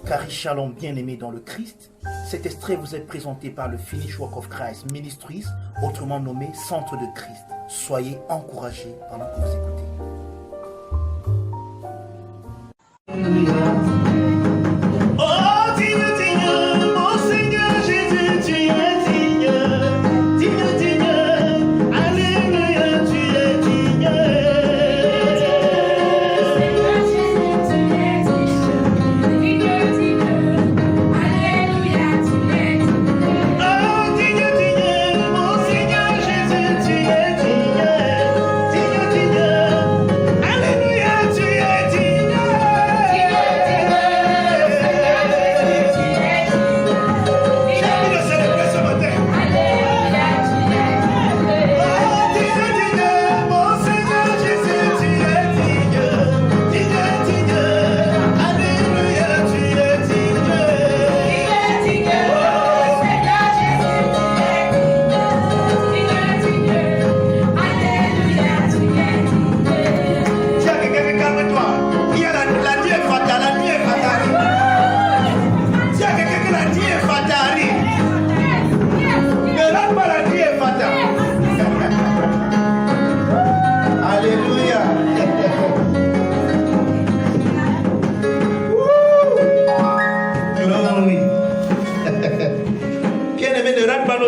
Carrie Shalom, bien-aimé dans le Christ, cet extrait vous est présenté par le Finish Work of Christ Ministries, autrement nommé Centre de Christ. Soyez encouragés pendant que vous écoutez.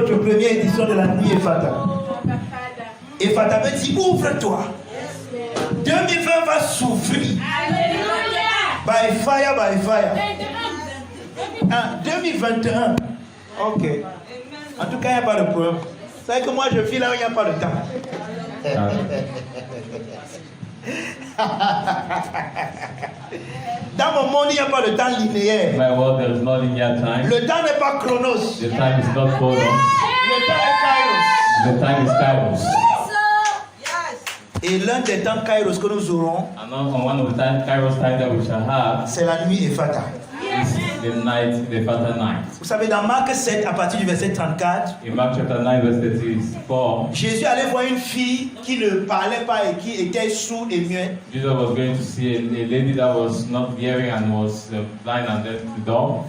Première édition de la nuit Ephata. Ephata veut dire ouvre-toi. 2020 va s'ouvrir. By fire, by fire. 2021. Ok. En tout cas, il n'y a pas de problème. Vous savez que moi je vis là où il n'y a pas de temps. Dans mon monde, il n'y a pas de temps linéaire. My world, there is no linear time. Le temps n'est pas chronos. The time is not chronos. Le temps est kairos. The time is kairos. Et l'un des temps kairos que nous aurons, And one of the kairos time that we shall have, c'est la nuit Ephata. is the night, the Ephata night. Vous savez, dans Marc 7, à partir du verset 34, In Mark chapter 9, verse 34, Jésus allait voir une fille qui ne parlait pas et qui était sourde et muette. Jesus was going to see a lady that was not hearing and was blind and deaf to dumb.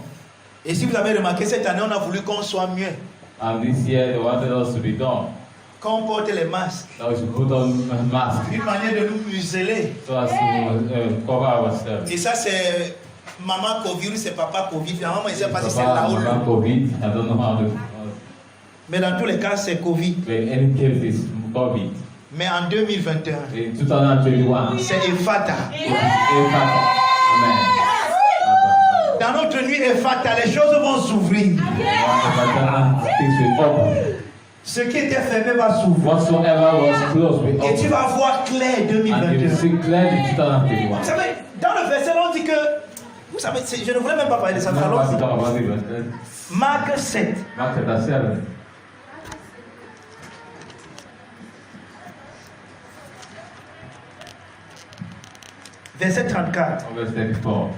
Et si vous avez remarqué, cette année, on a voulu qu'on soit muet. And this year, they wanted us to be dumb. Quand on porte les masques, That we should put on a mask une manière de nous museler. so as to cover ourselves. Et ça, c'est maman Covid, c'est papa Covid. Finalement, je ne sais pas si c'est Papa, là ou là. Mama, COVID, I don't know how to. Mais dans tous les cas, c'est Covid. But in any case, it's COVID. Mais en 2021, In 2021, c'est Ephata. Ephata. Amen. Dans notre nuit Ephata, les choses vont s'ouvrir. Things will open. Ce qui était fermé va s'ouvrir. Whatsoever was closed will Et tu open. vas voir clair And you will 2021. see clearly Vous 2021. savez, dans le verset, on dit que, vous savez, je ne voulais même pas parler de ça. Mark Alors, chapter Marc 7, 7. verset 34. Verse 34.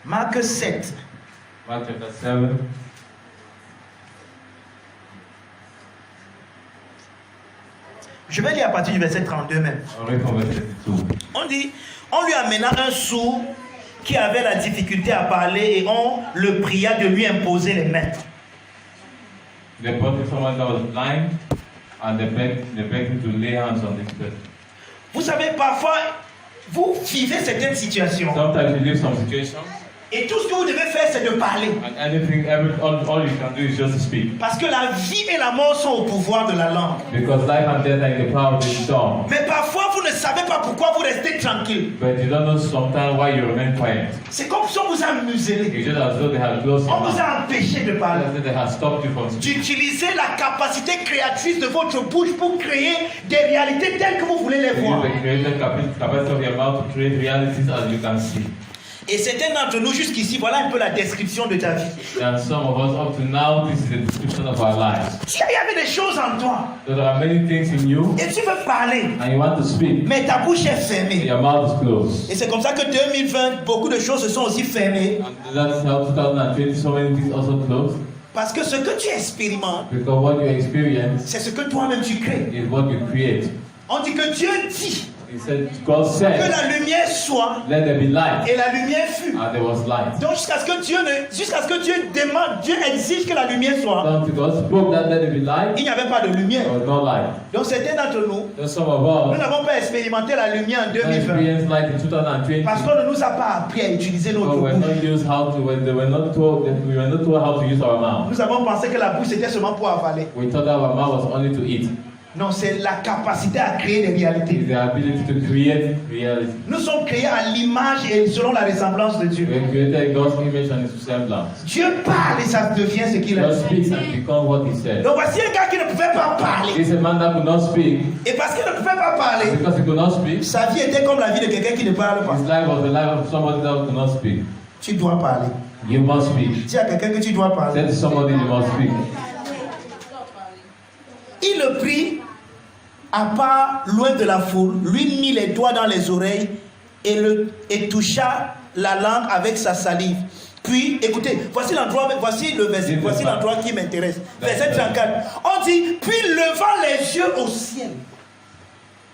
Marc 7, Mark chapter 7. je vais lire à partir du verset 32 même. I'll read from verse 32. On dit, on lui amena un sourd qui avait la difficulté à parler et on le pria de lui imposer les mains. They brought him someone that was blind and they begged him to lay hands on this person. Vous savez, parfois, vous vivez certaines situations Sometimes you live some situations et tout ce que vous devez faire, c'est de parler. and anything, all you can do is just to speak. Parce que la vie et la mort sont au pouvoir de la langue. Because life and death are in the power of the tongue. Mais parfois, vous ne savez pas pourquoi vous restez tranquille. But you don't know sometimes why you remain quiet. C'est comme si on vous a muselé. It's just as though they have closed your On vous mouth. a empêché de parler. As though they have stopped you from speaking. D'utiliser la capacité créatrice de votre bouche pour créer des réalités telles que vous voulez les You voir. use the creative capacity of your mouth to create realities as you can see. Et certains d'entre nous, jusqu'ici, voilà un peu la description de ta vie. And some of us, up to now, this is the description of our lives. Il y avait des choses en toi So there are many things in you, et tu veux parler, and you want to speak, mais ta bouche est and fermée. your mouth is closed. Et c'est comme ça que 2020, beaucoup de choses se sont aussi fermées. And that's how 2020, so many things also closed. Parce que ce que tu expérimentes, Because what you experience c'est ce que toi-même tu crées. is what you create. On dit que Dieu dit He said, God que said, la lumière soit let there be light. et la lumière fut. And there was light. Donc jusqu'à ce que Dieu demande, Dieu exige que la lumière soit, Until God spoke that let there be light, il n'y avait pas de lumière. there was no light. Donc certains d'entre nous, Then some of nous us n'avons pas expérimenté la lumière en 2020 experienced light in 2020. parce qu'on ne nous a pas appris à utiliser notre Because we were not told how to use our mouth. Nous avons pensé que la bouche c'était seulement pour avaler. We thought that our mouth was only to eat. Non, c'est la capacité à créer des réalités. It's the ability to create reality. Nous sommes créés à l'image et selon la ressemblance de Dieu. We are created in God's image and His semblance. Dieu parle et ça devient ce qu'il a God dit. speaks and becomes what He said. Donc voici un gars qui ne pouvait pas parler. This is a man that could not speak. Et parce qu'il ne pouvait pas parler, Because he could not speak, sa vie était comme la vie de quelqu'un qui ne parle pas. his life was the life of somebody that could not speak. Tu dois parler. You must speak. Dis à quelqu'un que tu dois parler. Say to somebody you must speak. Il le prit à part loin de la foule, lui mit les doigts dans les oreilles et toucha la langue avec sa salive. Puis, écoutez, voici le verset, voici l'endroit qui m'intéresse. Verset 34. On dit, puis levant les yeux au ciel.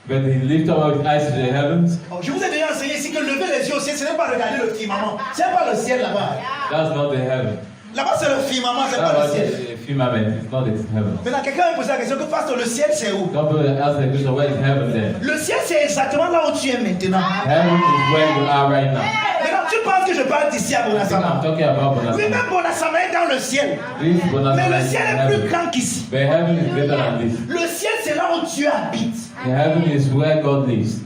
But he lifted up his eyes to the heavens. Je vous ai déjà enseigné ici que lever les yeux au ciel, ce n'est pas regarder le firmament. Ce n'est pas le ciel là-bas. That's not the heaven. Là-bas, c'est le firmament, ce n'est pas That's le ciel. the firmament. It's not the heaven. Maintenant, quelqu'un va me poser la question que pasteur, le ciel, c'est où? Don't ask the question, where is heaven then? Le ciel, c'est exactement là où tu es maintenant. Heaven is where you are right now. Maintenant, tu penses que je parle d'ici à I think I'm Bonasama? talking about Oui, Bonasama. même Bonasama est dans le ciel. This Bonasama Mais le is ciel in est plus heaven. grand qu'ici. But heaven is better than this. Le ciel, c'est là où Dieu habite. The heaven is where God lives.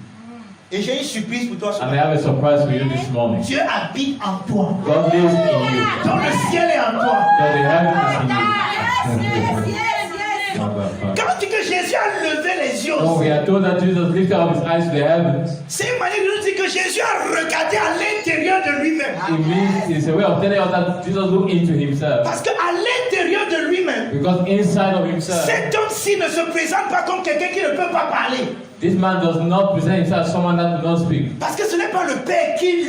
Et j'ai une surprise pour toi ce And I matin. have a surprise for you this morning. Dieu habite en toi. God lives in you. Donc le ciel est en toi. So the heaven is in you. Quand on dit que Jésus a levé les yeux, So we are told that Jesus lifted up his eyes to the heavens. c'est une manière de nous dire que Jésus a regardé à l'intérieur de lui-même. It means it's a way of telling us that Jesus looked into himself. Parce qu'à l'intérieur de lui-même, Because inside of himself, cet homme-ci ne se présente pas comme quelqu'un qui ne peut pas parler. this man does not present himself as someone that does not speak. Parce que ce n'est pas le Père qui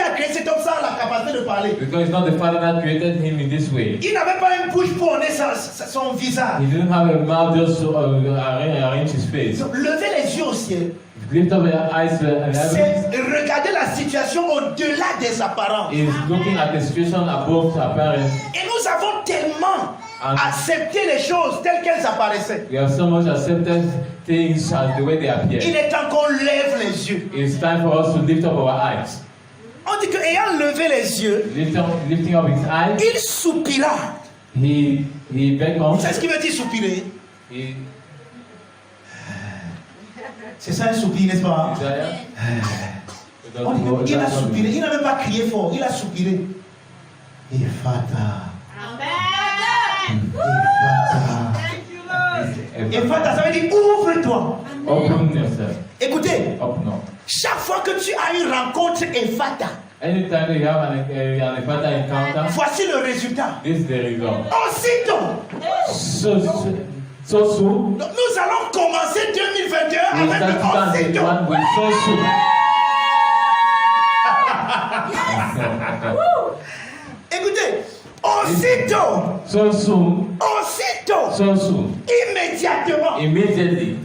a créé cet homme sans la capacité de parler. Because it's not the Father that created him in this way. Il n'avait pas une bouche pour orner son visage. He didn't have a mouth just to arrange his face. Donc, lever les yeux au ciel, Lift up your eyes to heaven. c'est regarder la situation au-delà des apparences. Is looking at the situation above appearance. Et nous avons tellement accepté les choses telles qu'elles apparaissaient. We have so much accepted things as the way they appear. Il est temps qu'on lève les yeux. It's time for us to lift up our eyes. On dit qu'ayant levé les yeux, Lifting up his eyes, il soupira. he begged on. C'est ce qui veut dire soupirer. He C'est ça un soupir, n'est-ce pas? On dit qu'il a soupiré. Il n'a même pas crié fort. Il a soupiré. Ephata. Ephata, ça veut dire ouvre-toi. Open yourself. Écoutez, Open up. chaque fois que tu as une rencontre Ephata, Anytime you have an Ephata encounter, voici le résultat. this is the result. Aussitôt, So soon, donc nous allons commencer 2021 we avec le start aussitôt. 2021 with so soon. Écoutez, aussitôt, So soon, aussitôt, so soon, immédiatement, immediately,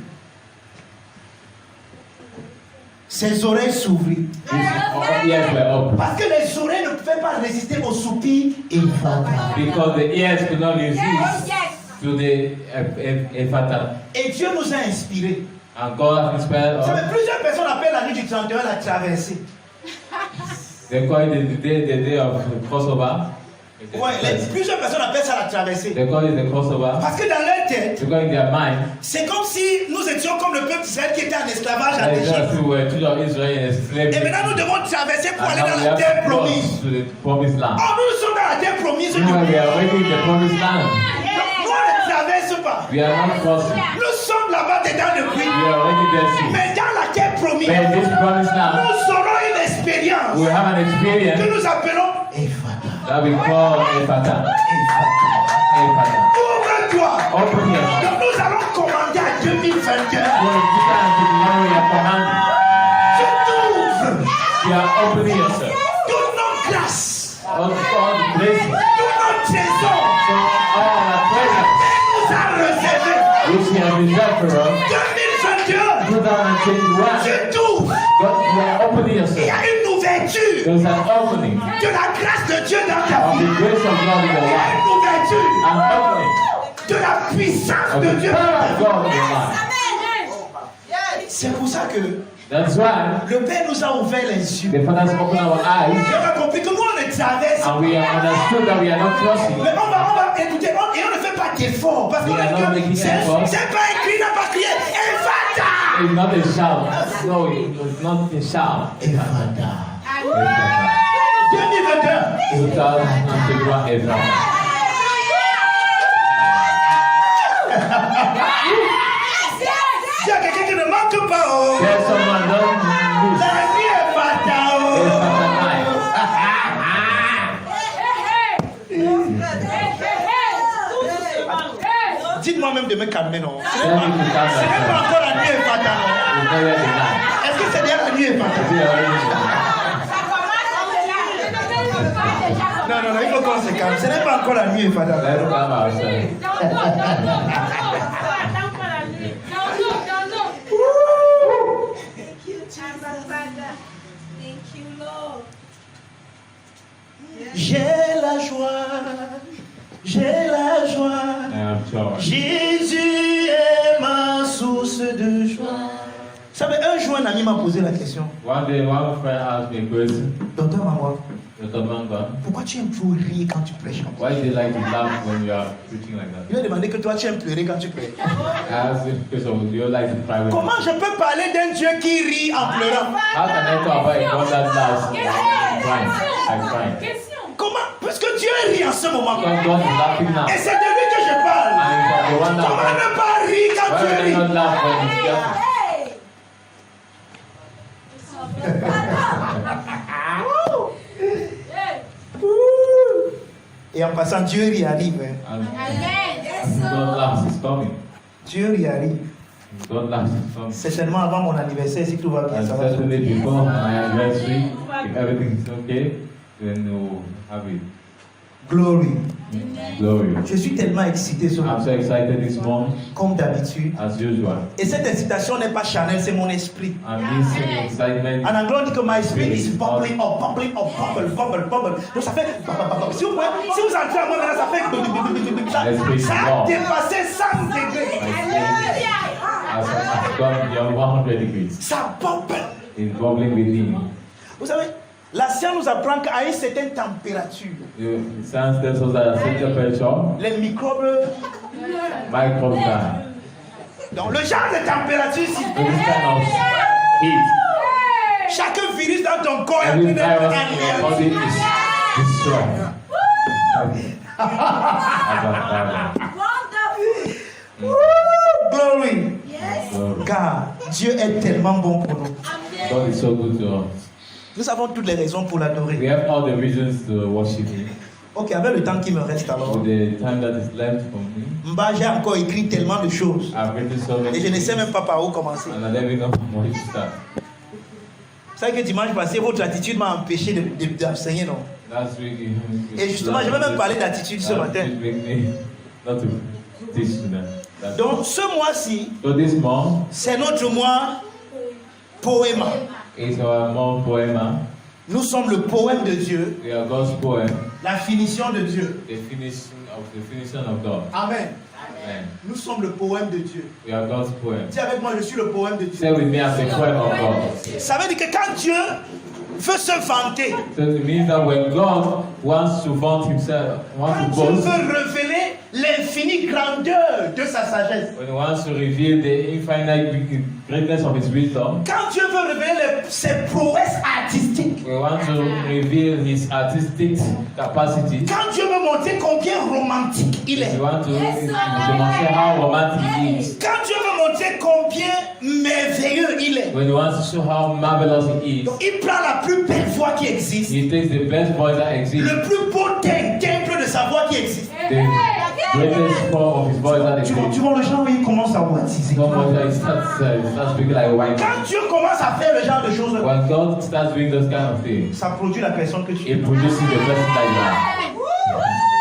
ses oreilles s'ouvrirent. his ears were open. Parce que les oreilles ne pouvaient pas résister au soupir Ephata. Because the ears could not resist to the Ephata. Et Dieu nous a inspirés. And God inspired Vous savez, us. plusieurs personnes appellent la nuit du 31 la traversée. They call it the day of crossover. Ouais, plusieurs personnes appellent ça la traversée. They call it the crossover. Parce que dans leur tête, Because in their mind, c'est comme si nous étions comme le peuple d'Israël qui était en esclavage en they Égypte. just were children of Israel in Et slavery. maintenant, nous devons traverser pour And aller now dans we la have terre to cross promise. to the promised land. Oh, nous sommes dans la terre promise. You know, we are already in the promised land. Nous, on ne traverse pas. We are not crossing. Nous sommes là-bas dedans depuis. We are already there. See. Mais dans la terre promise, But in this promised land, nous aurons une expérience we have an que experience nous appelons Ephata. that we call Ephata. Ephata. Ouvre-toi. Open yourself. Donc nous allons commander à 2021. So it's time to know your command. Tu t'ouvres. You are opening yourself. Toutes nos grâces, All the blessings, tous nos trésors, so down and change the world. Tu t'ouvres. God, you are opening Il y yourself. a une ouverture There's an opening de la grâce de Dieu dans ta of vie. the grace of God in your Il y a life. une ouverture An opening de la puissance of de the Dieu dans power ta of vie. God in your life. C'est pour ça que That's why le Père nous a ouvert les yeux. the Father has opened our eyes Et on a compris que nous on est traverse. and we have understood that we are not crossing. Mais on va écouter, et on ne fait pas d'effort. Parce We qu'on are not dit making que c'est effort. pas un cri, n'a pas crié. Evata! It's not a shout. No, it's not a shout. Evata. Evata. 2022. 2021 Evata. Il y a quelqu'un qui ne manque pas. Oh. There's someone don't lose. La nuit est Evata. Evata night. Dites-moi même de me calmer, non? Ce Tell me to calm n'est pas down. encore la nuit Evata, non? It's not yet the night. Est-ce que c'est déjà la nuit Evata? We are already in the night. Non, il faut qu'on se calme. Ce n'est pas encore la nuit Evata. Let's calm ourselves. J'ai la joie. I have joy. Jésus est ma source de joie. Vous savez, un jour, un ami m'a posé la question. One day, one friend asked me a question. Docteur Mawa, Dr. Manga, pourquoi tu aimes toujours rire quand tu prêches comme ça? why do you like to laugh when you are preaching like that? Il m'a demandé que toi, tu aimes pleurer quand tu prêches. I asked him because of do you like to cry when you Comment je peux parler d'un Dieu qui rit en pleurant? How can I talk about a God that laughs and crying? I cry. Comment? Puisque Dieu rit en ce moment. Because God is laughing now. Et c'est de lui que je parle. And he's the one that Comment ne pas rire quand why Dieu would I rit? not laugh when he's just Et en passant, Dieu rit arrive. Hein. and God laughs is coming. Dieu rit arrive. God laughs is coming. Certainement avant mon anniversaire, si tout va bien, And ça va. certainly before my anniversary, if everything is okay, then we'll have it. Glory. Glory. Je suis tellement excité ce I'm matin, so excited this morning, comme d'habitude. as usual. Et cette excitation n'est pas charnelle, c'est mon esprit. And this excitement, En anglais, on dit que my spirit is bubbling up, bubble. Donc ça fait. Si vous entrez à moi maintenant, ça fait. Ça a dépassé 100 degrés. has gone beyond 100 degrees. Ça bubble. It's bubbling within. Vous savez, la science nous apprend qu'à une certaine température, Science tells us that at certain temperature, les microbes. microbes die. Donc le genre de température, si So this kind of heat, chaque virus dans ton corps est en every train virus d'être in your body anéanti. is destroyed. Glory. Glory. Car Dieu est tellement bon pour nous. God is so good to us. Nous avons toutes les raisons pour We l'adorer. have all the reasons to worship Him. Ok, avec le temps qui me reste alors, With the time that is left for me, Mba, j'ai encore écrit tellement de choses. I've written so many Et je ne sais things, même pas par où commencer. and I don't even know from where to start. Vous savez que dimanche passé, votre attitude m'a empêché d'enseigner, non? Last week, Et justement, je vais même parler d'attitude ce matin. Last week made me not to teach them. Donc, ce mois-ci, So this month c'est notre mois poéma. is our month poema. Nous sommes le poème de Dieu, We are God's poem, la finition de Dieu. the definition of God. Amen. Amen. Nous sommes le poème de Dieu. We are God's poem. Dis avec moi, je suis le poème de Say Dieu. with me, I'm the poem of God. Ça veut dire que quand Dieu veut se vanter, So it means that when God wants to vaunt Himself, wants quand to Dieu boast, veut révéler l'infinie grandeur de sa sagesse, when He wants to reveal the infinite greatness of His wisdom, quand Dieu veut révéler ses prouesses artistiques, we want to reveal His artistic capacity. quand Dieu veut montrer combien romantique il est, We want to demonstrate how romantic He is. quand Dieu veut montrer combien merveilleux il est, When He wants to show how marvelous He is, donc il prend la plus belle voix qui existe, He takes the best voice that exists, le plus beau timbre de sa voix qui existe. the greatest form of His voice that Tu exists. vois le genre où il commence à baptiser. He starts speaking like a white man. Quand Dieu commence à faire le genre de choses, When God starts doing those kind of things, ça produit la personne que tu es. it produces the person that you are.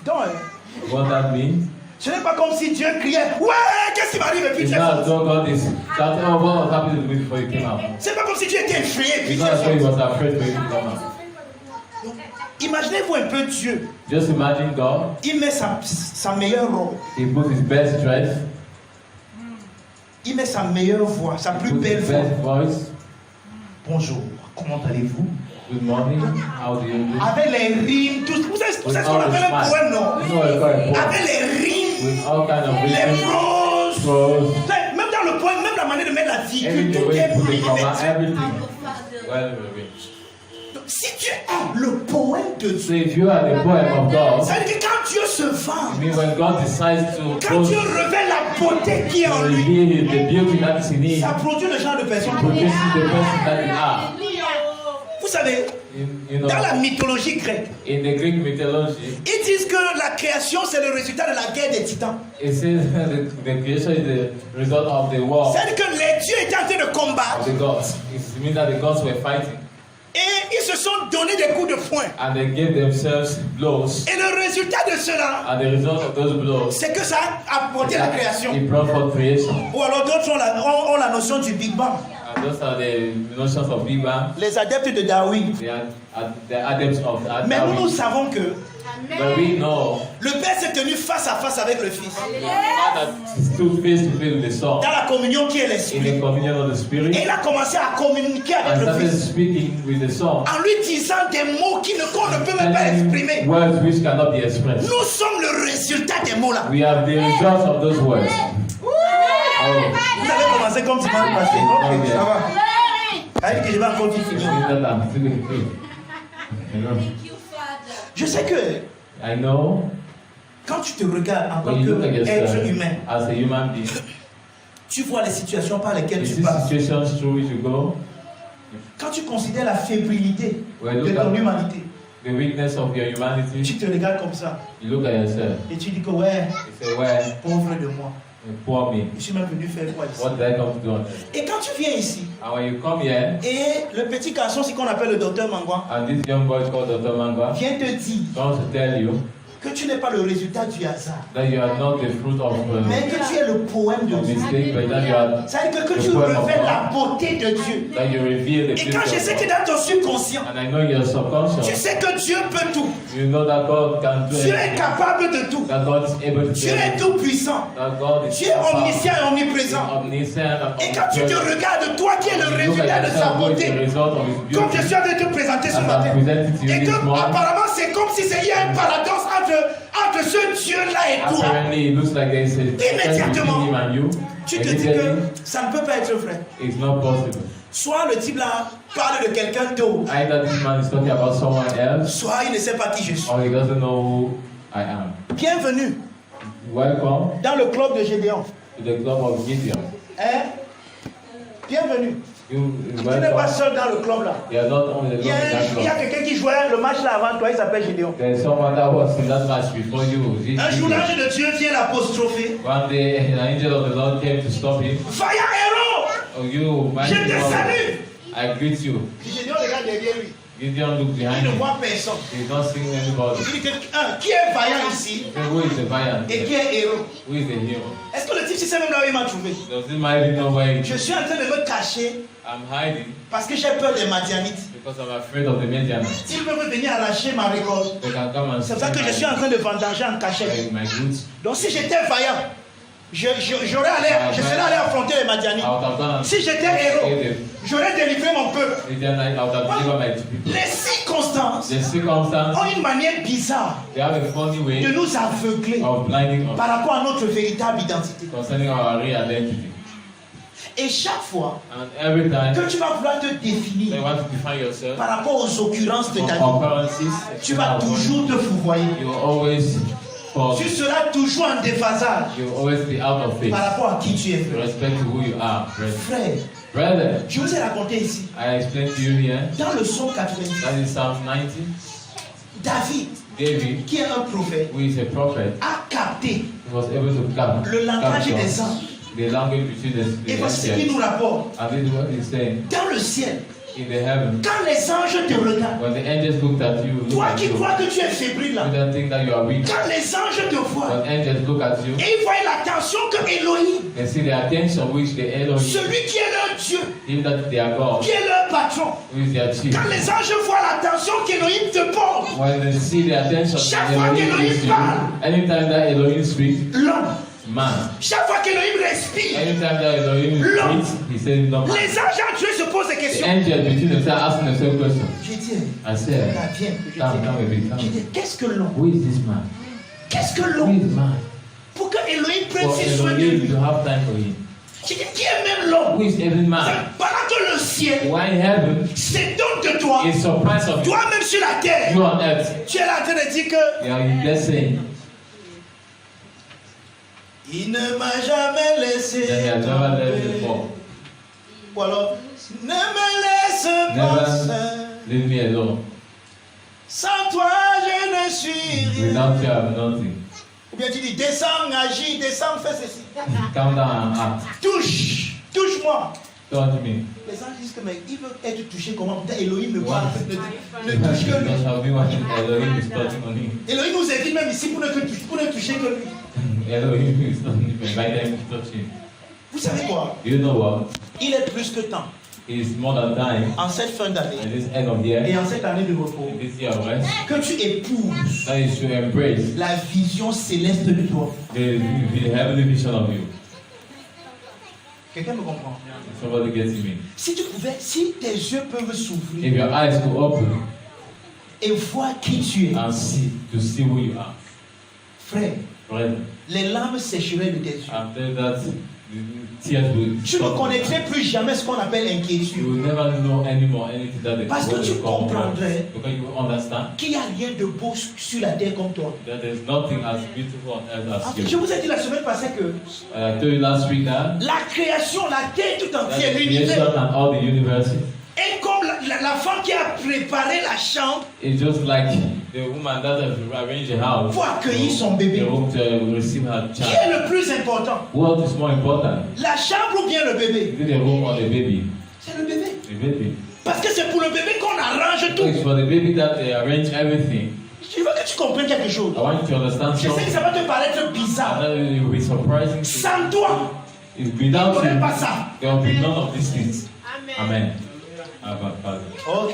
Donc, What that means, Ce n'est pas comme si Dieu criait, ouais, qu'est-ce qui m'arrive et puis It's tu es not as sorti. though God is shouting, oh, what was happening to me before you came out. C'est pas comme si tu étais effrayé et puis It's tu not as though he es sorti. was afraid for you to come out. Imaginez-vous un peu Dieu. Just imagine God, Il met sa meilleure robe. he put his best dress, Il met sa meilleure voix, sa plus put belle his voix. best voice. Bonjour, comment allez-vous? Good morning, how do you do? Avec les rimes, tout. Vous savez ce With qu'on all the appelle un smile. poème, non? You know what I call a poem? Avec les rimes, With all kind of les rhythms, proses. prose, Même dans le poème, même la manière de mettre la virgule, everything, tout way est you put the comma, millimétré. everything. Well, Donc, si tu es le poème de so Dieu, if you are the poem of God, ça veut dire que quand Dieu se vend, I mean when God decides to quand post, Dieu révèle la beauté qui est en lui, reveal the beauty that is in him, ça produit le genre de personne. produces the person that you are. Vous savez, You know, dans la mythologie grecque, in the Greek mythology, ils disent que la création c'est le résultat de la guerre des titans. it says the creation is the result of the war C'est-à-dire que les dieux étaient en train de combattre of the gods. It means that the gods were fighting et ils se sont donné des coups de poing. and they gave themselves blows. Et le résultat de cela, And the result of those blows, c'est que ça a apporté la création. it brought forth creation. Ou alors d'autres ont la notion du Big Bang. And those are the notions of Big Bang. Les adeptes de Darwin. They are the adepts of that. Mais nous savons que But we know le Père s'est tenu face à face avec le Fils. the Father stood face to face with the Son Dans la communion qui est in l'Esprit. the communion of the Spirit Et il a commencé à communiquer and avec le started Fils. speaking with the Son. En lui disant des mots qu'on ne peut même pas exprimer. Words which cannot be expressed. Nous sommes le résultat des mots là. We have the results of those words. Oh. Vous avez commencé comme dimanche passé. Ok, ça va. Allez, que je vais encore vite finir. Je sais que I know quand tu te regardes en tant when you look at qu'être yourself humain, as a human being, tu vois les situations par lesquelles you tu see passes. situations through which you go, Quand tu considères la fébrilité when de you look ton at humanité, the weakness of your humanity, tu te regardes comme ça you look at yourself, et tu dis que ouais, you say, well, pauvre de moi, poor me, je suis même venu faire quoi ici. what did I come to do on earth? Et quand tu viens ici, And when you come here, et le petit garçon, c'est qu'on appelle le docteur Mangwa, and this young boy called Dr. Mangwa vient te dire comes to tell you que tu n'es pas le résultat du hasard, that you are not the fruit of mais que tu es le poème de Dieu. mistake, but that you are C'est-à-dire que tu révèles la beauté de Dieu. that you reveal the Et quand beauty je sais of que God. dans ton subconscient, And I know your tu subconscious, sais que Dieu peut tout. you know that God can do Dieu est anything, capable de tout. that God is able to do Dieu est anything, tout puissant. that God is Dieu est omniscient et omniprésent. omniscient and Et quand tu te omnipresent. regardes, toi qui es le You look résultat at de sa yourself who is the beauté, result of His comme je beauty, suis en train de te présenter ce as matin, I'm presenting to you et que this morning. apparemment c'est comme si il y a un paradoxe entre ce Dieu-là et toi, Apparently, it looks like there is a difference Immédiatement, between him and you. tu te dis Immediately, que ça ne peut pas être vrai. it's not possible. Soit le type là parle de quelqu'un d'autre, Either this man is talking about someone else, soit il ne sait pas qui je suis. or he doesn't know who I am. Bienvenue Welcome dans le club de Gédéon. to the club of Gideon. Hein? Bienvenue. You Tu n'es pas welcome. seul dans le club là. You are not only the Il y a club. quelqu'un qui jouait le match là avant toi, il s'appelle Gédéon. There's someone that was in that match before you. Un jour, Gideon. l'ange de Dieu vient l'apostropher. One day, an angel of the Lord came to stop him. Vaillant héros, Oh, you, je mighty te warrior, salue. I greet you. Gédéon regarde derrière lui. Gideon looked Il behind ne him. voit personne. He's not seeing anybody. Il dit que, qui est vaillant ici He said, who is the valiant? et qui est héros? Who is the hero? Est-ce que le type sait même là où il m'a trouvé? Does it mighty know where he Je is? suis en train de me cacher I'm hiding parce que j'ai peur des Madianites. because I'm afraid of the Midianites. S'ils peuvent venir arracher ma récolte, They can come and c'est pour ça que je suis en train de vendanger en cachette. my goods. Donc si j'étais vaillant, je serais allé affronter les Madianites. I would have gone and Si j'étais héros, saved the j'aurais délivré mon peuple. Midianites. I would have delivered my people. Les circonstances The circumstance, ont une manière bizarre they have a funny de way nous aveugler of blinding us par rapport à notre véritable identité. concerning our real identity. Et chaque fois And every time que tu vas vouloir te you définir want to define yourself par rapport aux occurrences de from ta vie, occurrences, tu vas toujours te fourvoyer. you will always fall. Tu seras toujours en déphasage You will always be out of phase par rapport à qui tu es, with frère. respect to who you are, brother. Frère, Brother, je vous ai raconté ici, I explained to you here. dans le psaume 90, That is Psalm 90. David, David, qui est un prophète, who is a prophet, a capté was able to le langage capture des anges. the language between Et the voici ce qu'il angels. nous rapporte. And this is what he's saying. Dans le ciel, in the heaven, quand les anges te regardent, when the angels looked at you, look toi at qui you, crois que tu es fébrile là, you don't think that you are weak. quand les anges te voient, When angels look at you, et ils voient l'attention que Elohim, they see the attention which the Elohim, celui qui est leur Dieu, even that they are God, qui est leur patron, who is their chief. quand les anges voient l'attention qu'Elohim te porte, When they see the attention Chaque that fois Elohim qu'Elohim gives you, parle, anytime that Elohim speaks, l'homme, man. chaque fois qu'Elohim respire, Anytime that Elohim L'homme. speaks, he says no man. les anges en Dieu se posent des The questions. angels between themselves asking themselves questions. J'ai dit, I said, viens, come a bit, come. j'ai dit, qu'est-ce que l'homme? Who is this man? Qu'est-ce que Who l'homme? is man? Pour que Elohim prenne For si soin de Elohim lui. to have time for him. J'ai dit, qui est même l'homme? Who is every man? Pendant que le ciel Why heaven s'étonne de toi, is surprised of you? toi-même sur la terre, You on earth. tu es là en train de dire que You are just saying il ne m'a jamais laissé that he has never left you before. Ou alors, ne me laisse pas seul. Never leave me alone. Sans toi, je ne suis rien. Without you, I have nothing. Ou bien tu dis, descends, agis, descends, fais ceci. Come down and act. Touche-moi. Touch me. Les gens disent que mais il veut être touché comment? Elohim le Ouais. voit, ne touche que lui. That's how we want Elohim is touching on him. Elohim nous invite même ici pour ne toucher que lui. Elohim is touching him. Invite them to touch him. Vous savez quoi? You know what? Il est plus que temps. It's more than time. En cette fin In d'année this end of year, et en cette année de repos, in this year of rest, que tu épouses that is to embrace la vision céleste de toi. the heavenly vision of you. Quelqu'un me comprend? Somebody gets me. Si tu pouvais, si tes yeux peuvent s'ouvrir If your eyes could open et voir qui tu es, and see to see who you are, frère, right? les larmes sécheraient de tes yeux. After that, the tears will Tu ne stop. connaîtrais plus jamais ce qu'on appelle You inquiétude. will never know anymore anything that the Parce que world tu will come around. comprendrais Because you understand qu'il n'y a rien de beau sur la terre comme toi. that there's nothing as beautiful on earth En as fait, je you. vous ai dit la semaine passée que I told you last week that la création, la terre tout the entière, creation l'univers, and all the universe est comme la femme qui a préparé la chambre is just like the woman that has arranged a house pour accueillir son bébé. the room to receive her Qui child. est le plus important? What is more important? La chambre ou bien le bébé? Is it the room or the baby? C'est le bébé. The baby. Parce que c'est pour le bébé qu'on arrange So tout. it's for the baby that they arrange everything. Je veux que tu comprennes quelque chose. I want you to understand Je sais que something. ça va te paraître I bizarre. know it will be surprising to Sans toi, you. il n'y Without aurait you, pas ça. there will be none of these things. Amen. Abba, Father. Ok.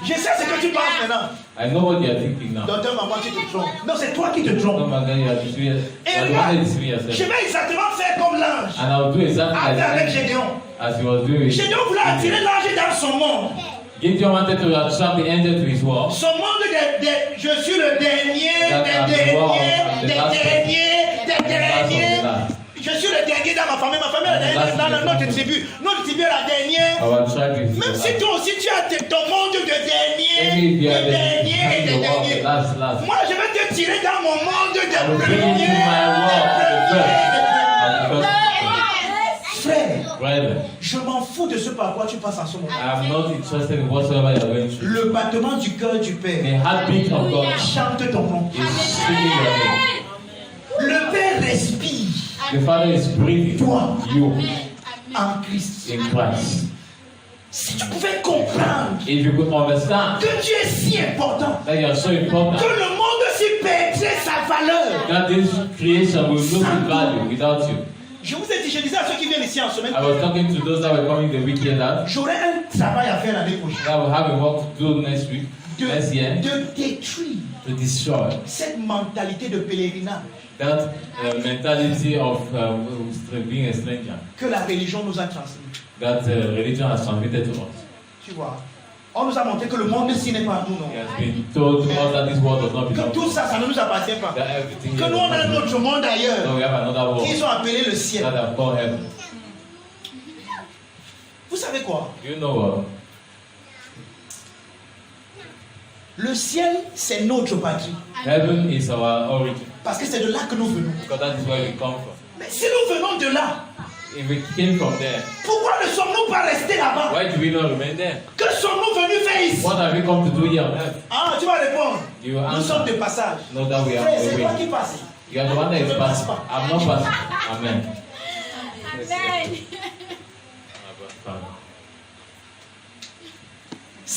Je sais ce que tu penses maintenant. I know what you are thinking now. Docteur, maman, tu te trompes. Non, c'est toi qui te trompes. No, my God, you are deceiving. You Et are the moi, one that deceiving je yourself. vais exactement faire comme l'ange. And I will do exactly Avec as Gédéon. he was doing. Gédéon voulait attirer l'ange dans son monde. Gideon wanted to attract the angel to his wall. Son monde je suis le dernier, That I'm the last of the last. des derniers. Je suis le dernier dans ma famille. Ma famille est la dernière dans notre tribu. Notre tribu est la dernière. Our tribe is Même si toi aussi tu as ton monde de dernier, Maybe des they are derniers et des the derniers. last. Moi je vais te tirer dans mon monde I de will bring you premiers. to my wall, the first. Frère, Brethren, je m'en fous de ce par quoi tu passes en ce moment. I am not interested in whatsoever you are going through. Le battement du cœur du Père The heartbeat of God chante ton nom. is speaking your name. Le Père respire The Father is breathing toi you en Christ. in Christ. Si tu pouvais comprendre If you could understand que tu es si important, that you are so que important, le monde aussi perdrait sa valeur. that this creation will lose its value without you. Je vous ai dit, je disais à ceux qui viennent ici en semaine, I was talking to those that were coming the weekend that j'aurai un travail à faire l'année prochaine. I will have a work to do next week, next year, De détruire to destroy cette mentalité de pèlerinage that mentality of being a stranger que la religion nous a transmise. that religion has transmitted to us. Tu vois, on nous a montré que le monde-ci n'est pas nous, non. It has been told to us that this world does not Que belong to tout us. ça, ça ne nous appartient pas. That everything Que here nous, on a does un not autre monde belong. ailleurs No, we have another world qu'ils ont appelé le ciel. that have called heaven. Vous savez quoi? You know what? Le ciel, c'est notre patrie. Heaven is our origin Parce que c'est de là que nous venons. because that is where we come from. Mais si nous venons de là, If we came from there, pourquoi ne sommes-nous pas restés là-bas? why do we not remain there? Que sommes-nous venus faire ici? What have we come to do here on earth? Ah, tu vas répondre. You Nous answer. sommes de passage. Know that we are Frère, on c'est the toi way. qui passes. You are the one that is passing. I'm not passing. Amen.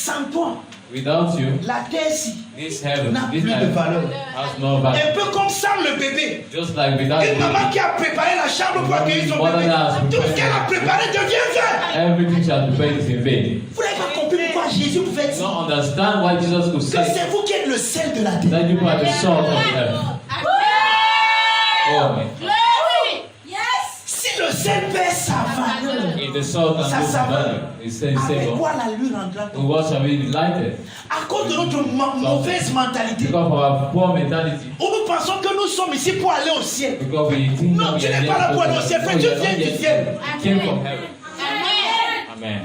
Sans toi, Without you, la terre ici this heaven, n'a this plus de earth valeur. has no value. Un peu comme Sam le bébé. Just like without Une maman you, qui a préparé la chambre pour accueillir son bébé. Tout ce qu'elle a préparé devient vain. everything shall be paid is in vain. Vous n'avez pas compris pourquoi Jésus pouvait You dire don't understand why Jesus could que say c'est vous qui êtes le sel de la terre. that you are the salt of the earth. Oh, man. Si le sel perd sa valeur, If the salt can Ça, lose ça va. value, it says avec savor. quoi la lune rendra So what shall we be lighted? À cause de notre mauvaise mentalité, Because of our poor mentality. où nous pensons que nous sommes ici pour aller au ciel. Because we think Non, that tu we are n'es pas là pour aller au ciel, frère, No, tu we are viens not du yet. ciel. We came from heaven. Amen.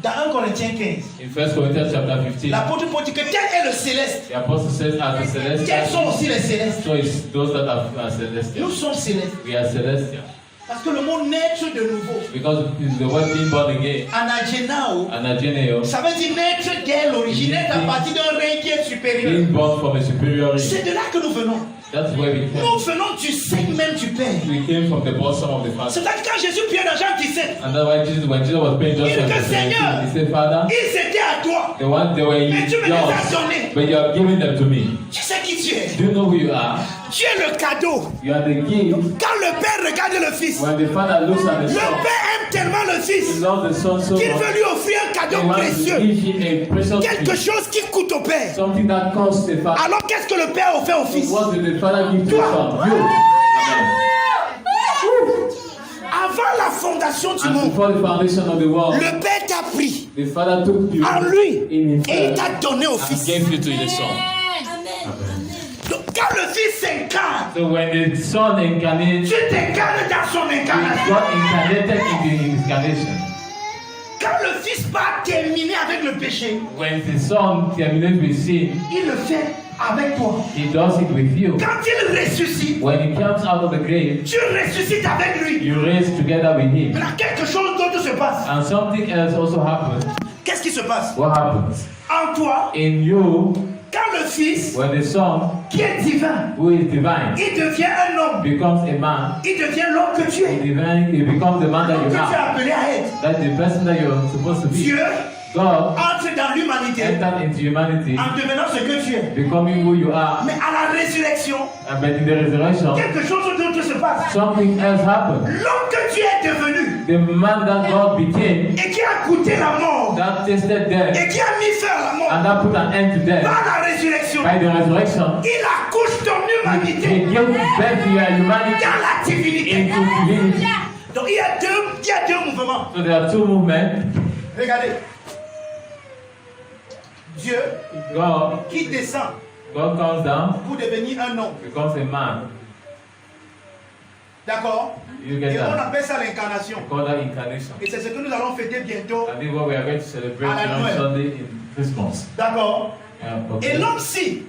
Dans 1 Corinthiens 15, In 1 Corinthians chapter 15, l'apôtre Paul dit que tel est le céleste. the apostle says, as the Quels celestial, sont aussi les célestes? so is those that are celestial. Nous sommes célestes. We are celestial. Parce que le mot naître de nouveau, Because it's the word being born again. anagenao, Anageneo, ça veut dire naître dès l'origine, naître à partir d'un règne qui est supérieur. being born from a superior race. C'est de là que nous venons. That's where we came. Nous venons du sein même du Père. We came from the bosom of the C'est Father. là que quand Jésus priait dans Jean 17, And that's why Jesus, when Jesus was praying just Il dit, like Seigneur, he said, Father, ils étaient à toi, the ones they were mais tu me les as yours, donnés. but you have given them to me. Tu sais qui tu es? Do you know who you are? Tu es le cadeau. You are the gift. Quand le Père regarde le Fils, When the Father looks at the le Son, Père aime tellement le he Fils loves the Son so qu'il much. veut lui offrir un He cadeau wants to précieux. give him a precious Quelque gift. chose qui coûte au Père. Something that costs the Father. Alors qu'est-ce que le Père a offert au Fils? What did the Father give to the Son? You. Amen. Avant la fondation du And monde, before the foundation of the world, le Père t'a pris the Father took you en lui in et il himself t'a donné au and Fils. gave you to the Son. Donc quand le Fils s'incarne, So when the Son incarnates, tu t'incarnes dans son incarnation. God incarnated in the incarnation. Quand le Fils va terminer avec le péché, When the Son terminates with sin, il le fait avec toi. he does it with you. Quand il ressuscite, When he comes out of the grave, tu ressuscites avec lui. you raise together with him. Maintenant, quelque chose d'autre se passe. And something else also happens. Qu'est-ce qui se passe? What happens? En toi, In you, quand le Fils, when the Son, qui est divin, who is divine, il devient un homme, becomes a man, il devient l'homme que tu es, he becomes the man that l'homme que you tu es are. appelé à être. That's the person that you're supposed to be. Dieu God entre dans l'humanité entered into humanity, en devenant ce que tu es. becoming who you are. Mais à la résurrection, And but in the resurrection, quelque chose d'autre se passe. something else happened. L'homme que tu es devenu The man that God became, et qui a goûté la mort that tasted death, et qui a mis fin à la mort and that put an end to death par la résurrection, by the resurrection, il accouche ton he humanité gave birth to your humanity dans la divinité. into divinity. Donc il y a deux mouvements. So there are two movements. Regardez. Dieu God qui descend comes down, pour devenir un homme. becomes a man. D'accord? You get Et on that? appelle ça l'incarnation. Call that incarnation. Et c'est ce que nous allons fêter bientôt. And this is what we are going to celebrate À la on Noël. Sunday in Christmas. D'accord? Okay. Et l'homme-ci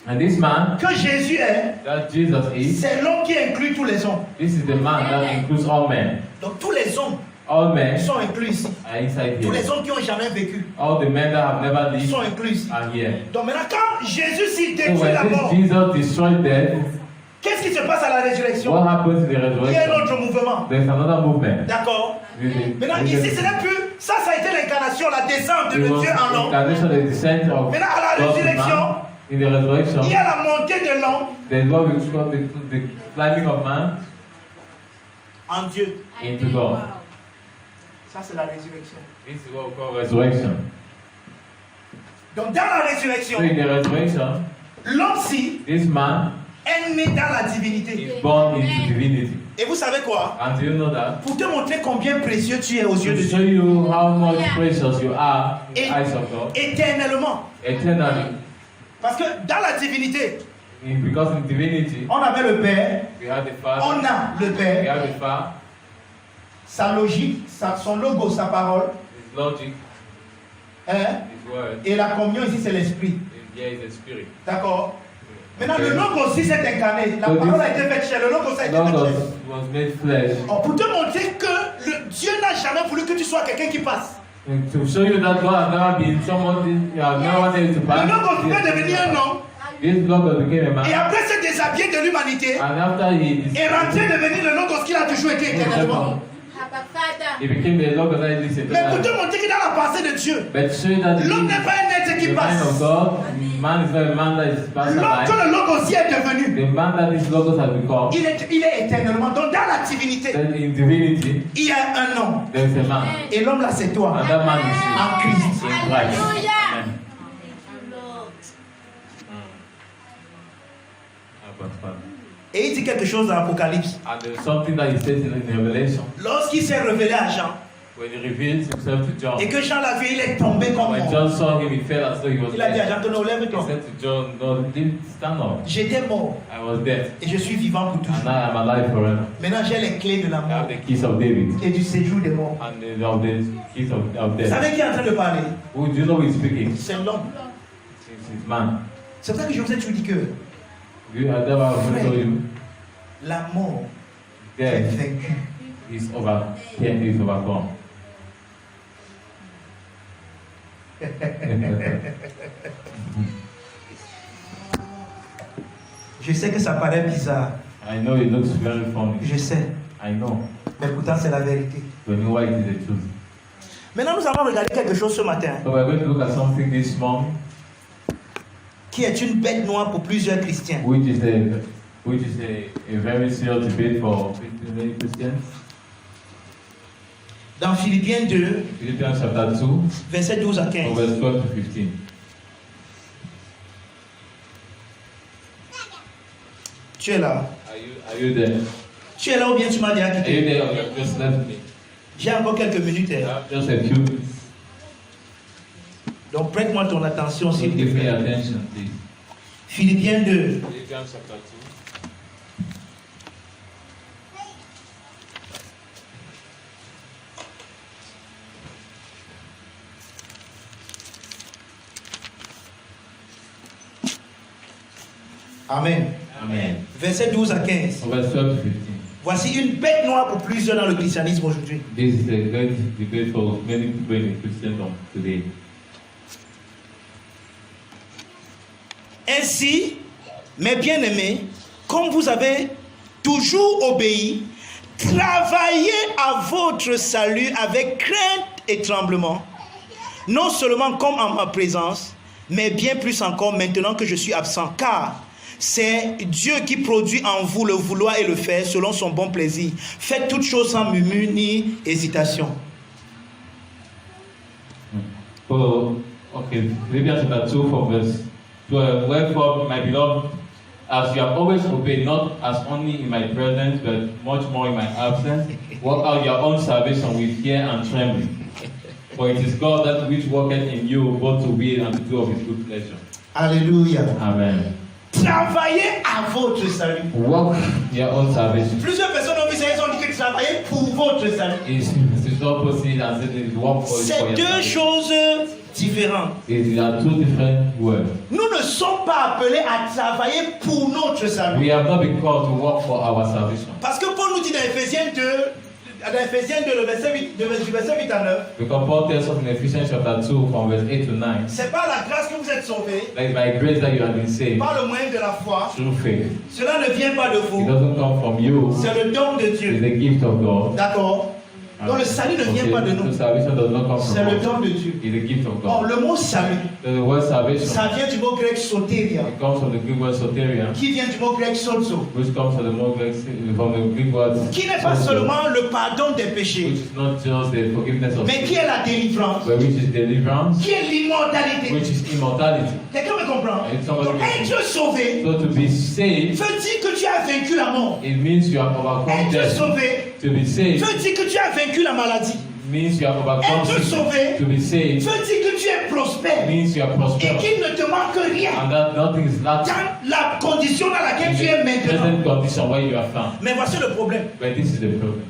And this man que Jésus est, that Jesus is, c'est l'homme qui inclut tous les hommes. this is the man that includes all men. Donc tous les hommes All men sont inclus ici. are inside Tous les here. hommes qui n'ont jamais vécu All the men that have never lived sont inclus ici. are here. Donc maintenant, quand Jésus s'y So détruit la when mort, this Jesus destroyed death, qu'est-ce qui se passe à la résurrection? what happens in the Il y a un resurrection? autre mouvement. There's another movement. D'accord? Maintenant, ici, ce n'est plus. Ça a été l'incarnation, la descente de It was Dieu en homme. incarnation, the descent of Maintenant, à la God to résurrection, man. In the resurrection, il y a la montée de l'homme there's what we call the climbing of man en Dieu. into God. Ça, c'est la résurrection. This is what we call resurrection. Donc, dans la résurrection, So in the resurrection, l'homme-ci this man est né dans la divinité. is born into divinity. Et vous savez quoi? And do you know that? Pour te montrer combien précieux tu es aux yeux To de show Dieu. you how much precious you are in the eyes of God, Éternellement. eternally. Parce que dans la divinité, Because in divinity, on avait le Père, we have the Father, on a le we Père, have the Father, sa logique, son logo, sa parole, His logic, hein, His word, et la communion ici, c'est l'esprit. and here is the Spirit. D'accord? Maintenant, le logo aussi s'est incarné. La So parole this- a été faite chair, le logo ça a été fait Logos chair. was made flesh. Oh, pour te montrer que Dieu n'a jamais voulu que tu sois quelqu'un qui passe. And to show you that God has never been someone you have never wanted to Le pass. logo pouvait devenir un homme This Logos became a et man. après se déshabiller de l'humanité And after he et rentrer devenir le logo qu'il a toujours été éternellement. He became the Lord God. Mais pour te montrer que dans la pensée de Dieu, But show you that l'homme n'est pas un être qui the mind passe. of God, man is not a man that is passed L'homme que by. le logos est devenu, The man that this logos has become, il est éternellement. Donc dans la divinité, then in divinity, il y a un nom. there is a man. Et l'homme là, c'est toi. And that man is En Christ. in Christ. Amen. Et il dit quelque chose dans l'Apocalypse. And there's something that he says in Revelation. Lorsqu'il s'est révélé à Jean, When he reveals himself to John, et que Jean l'a vu, il est tombé comme when mort. John saw him, he felt as though he was Il a dit à dead. Jean, non, He lève-toi. said to John, no, stand up. J'étais mort I was dead, et je suis vivant pour and toujours. now I'm alive forever. Maintenant, j'ai les clés de la I mort have the keys of David, et du séjour des morts. and the keys of Vous death. savez qui est en train de parler? Who do you know who is speaking? C'est l'homme. It's man. C'est pour ça que je vous ai toujours dit que You have never told you la mort est death vaincue. is overcome. Je sais que ça paraît bizarre. I know it looks very funny. Je sais. I know. Mais pourtant, c'est la vérité. But you know why it is the truth. Maintenant, nous allons regarder quelque chose ce matin So we're going to look at something this morning, qui est une bête noire pour plusieurs chrétiens. which is a very serious debate for many Christians. Dans Philippiens 2, Philippians chapter 2, versets 12 à 15. verse 12 to 15. Tu es là. Are you there? Tu es là ou bien tu m'as déjà Are you quitté? there or you have just left me? J'ai encore quelques minutes. I have just a few minutes. Donc prête-moi ton attention So s'il te give me plaît. attention, please. Philippiens 2, Philippians chapter 2. Amen. Amen. Versets 12 à 15. So verse 12 to 15. Voici une bête noire pour plusieurs dans le christianisme aujourd'hui. This is a great debate for many people in Christendom today. Ainsi, mes bien-aimés, comme vous avez toujours obéi, travaillez à votre salut avec crainte et tremblement, non seulement comme en ma présence, mais bien plus encore maintenant que je suis absent, car c'est Dieu qui produit en vous le vouloir et le faire selon son bon plaisir. Faites toutes choses sans murmure ni hésitation. Okay, Philippians chapter 2 from verse 12. Wherefore, my beloved, as you have always obeyed, not as only in my presence, but much more in my absence, work out your own salvation with fear and trembling. For it is God that which worketh in you both to will and to do of his good pleasure. Alléluia. Amen. Travaillez à votre salut. Work your own salvation. Plusieurs personnes ont vu ça, ils ont dit que travaillez pour votre salut. It's opposite and it work for C'est your deux salvation. choses différentes. There are two different words. Nous ne sommes pas appelés à travailler pour notre salut. We have not been called to work for our salvation. Parce que Paul nous dit dans Ephésiens 2, le verset 8, du verset 8 à 9, Because Paul tells us in Ephesians chapter 2 from verse 8 to 9, c'est par la grâce que vous êtes sauvés, that it's by grace that you have been saved par le moyen de la foi. through faith. Cela ne vient pas de It vous, doesn't come from you, c'est le don de it's Dieu. the gift of God. D'accord? Donc le salut ne vient pas de The nous, salvation does not come c'est from le us, don de Dieu. it's the gift of Or, God. le mot salut, The word salvation, ça vient du mot grec soteria, it comes from the Greek word soteria, qui vient du mot grec sozo, which comes from the Greek word qui n'est pas sozo, seulement le pardon des which péchés, is not just the forgiveness of mais qui sin, est la délivrance, but which is deliverance, qui est l'immortalité. which is immortality. Quelqu'un me comprend? Et somebody Donc, me- être sauvé So to be saved, veut dire que tu as vaincu la mort. it means you have overcome Être death. sauvé To be saved veut dire que tu as vaincu la maladie. means you have overcome Être sickness. sauvé To be saved veut dire que tu es prospère means you are et prosperous, qu'il ne te manque rien and that nothing is lacking dans la condition dans laquelle in tu es the maintenant. present condition where you are found. Mais voici le problème. But this is the problem.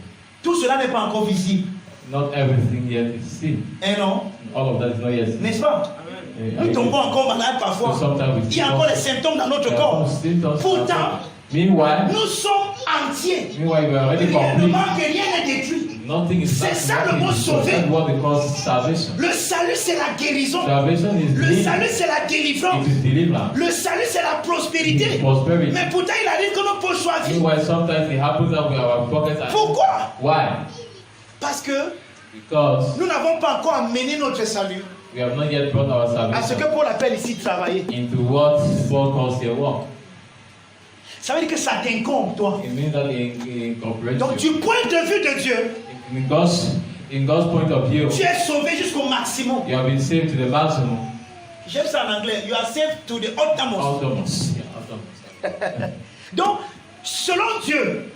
Tout cela n'est pas encore visible. Not everything yet is seen. Hein, non? All of that is not yet seen. N'est-ce pas? Nous tombons encore malades So parfois. sometimes we Il y a encore les symptômes dans notre corps. Pourtant, Meanwhile, nous sommes entiers. we are already Rien ne complete. manque, rien n'est détruit. Nothing is C'est lacking. ça le mot Nothing is- sauvé. That's what they call salvation. Le salut, c'est la guérison. Salvation is Le healing. salut, c'est la délivrance. It is deliverance. Le salut, c'est la It prospérité. is prosperity. Mais pourtant, il arrive que nos poches soient vides. Meanwhile, sometimes it happens that we have our pockets are. Pourquoi? Why? Parce que Because nous n'avons pas encore amené notre salut we have not yet brought our à ce que salvation Paul appelle ici travailler. into what Paul calls here work. Ça veut dire que ça t'incombe, toi. It means that it incorporates Donc, you. du point de vue de Dieu, In God's point of view, tu es sauvé jusqu'au maximum. you have been saved to the maximum. J'aime ça en anglais. You are saved to the uttermost. Uttermost. Yeah, uttermost. Donc, selon Dieu,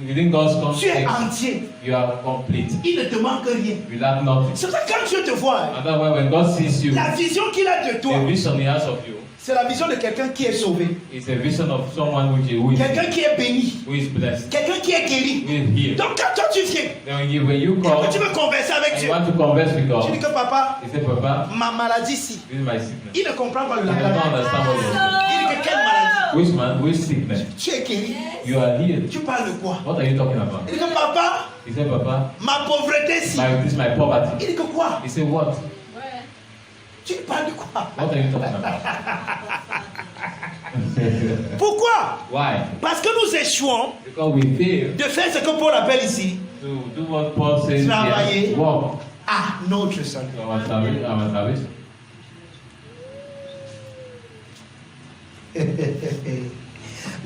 Within God's tu es context, entier. you are complete. Il ne te manque rien. You lack nothing. C'est pour ça que quand Dieu te voit, And that's why when God sees you, la vision qu'il a de toi, the vision He has of you c'est la vision de quelqu'un qui est sauvé. is a vision of someone who is Quelqu'un qui est béni. blessed, Quelqu'un qui est guéri. who is healed. Donc, quand toi tu viens, Then when you call, quand tu veux converser avec and Dieu, you want to converse with tu God, dis que papa, you say, Papa, ma maladie ici. this is my sickness. Il ne comprend pas le You don't langage. understand what you're saying. Il dit que quelle maladie? Which sickness? Tu es guéri. You are healed. Tu parles de quoi? What are you talking about? Il dit que papa, He said, Papa, ma pauvreté ici. this is my poverty. Il dit que quoi? He said, what? Tu parles de quoi? What are you talking about? Pourquoi? Why? Parce que nous échouons Because we fail de faire ce que Paul appelle ici to do what Paul says Travailler. here. Walk à notre salut. to our salvation.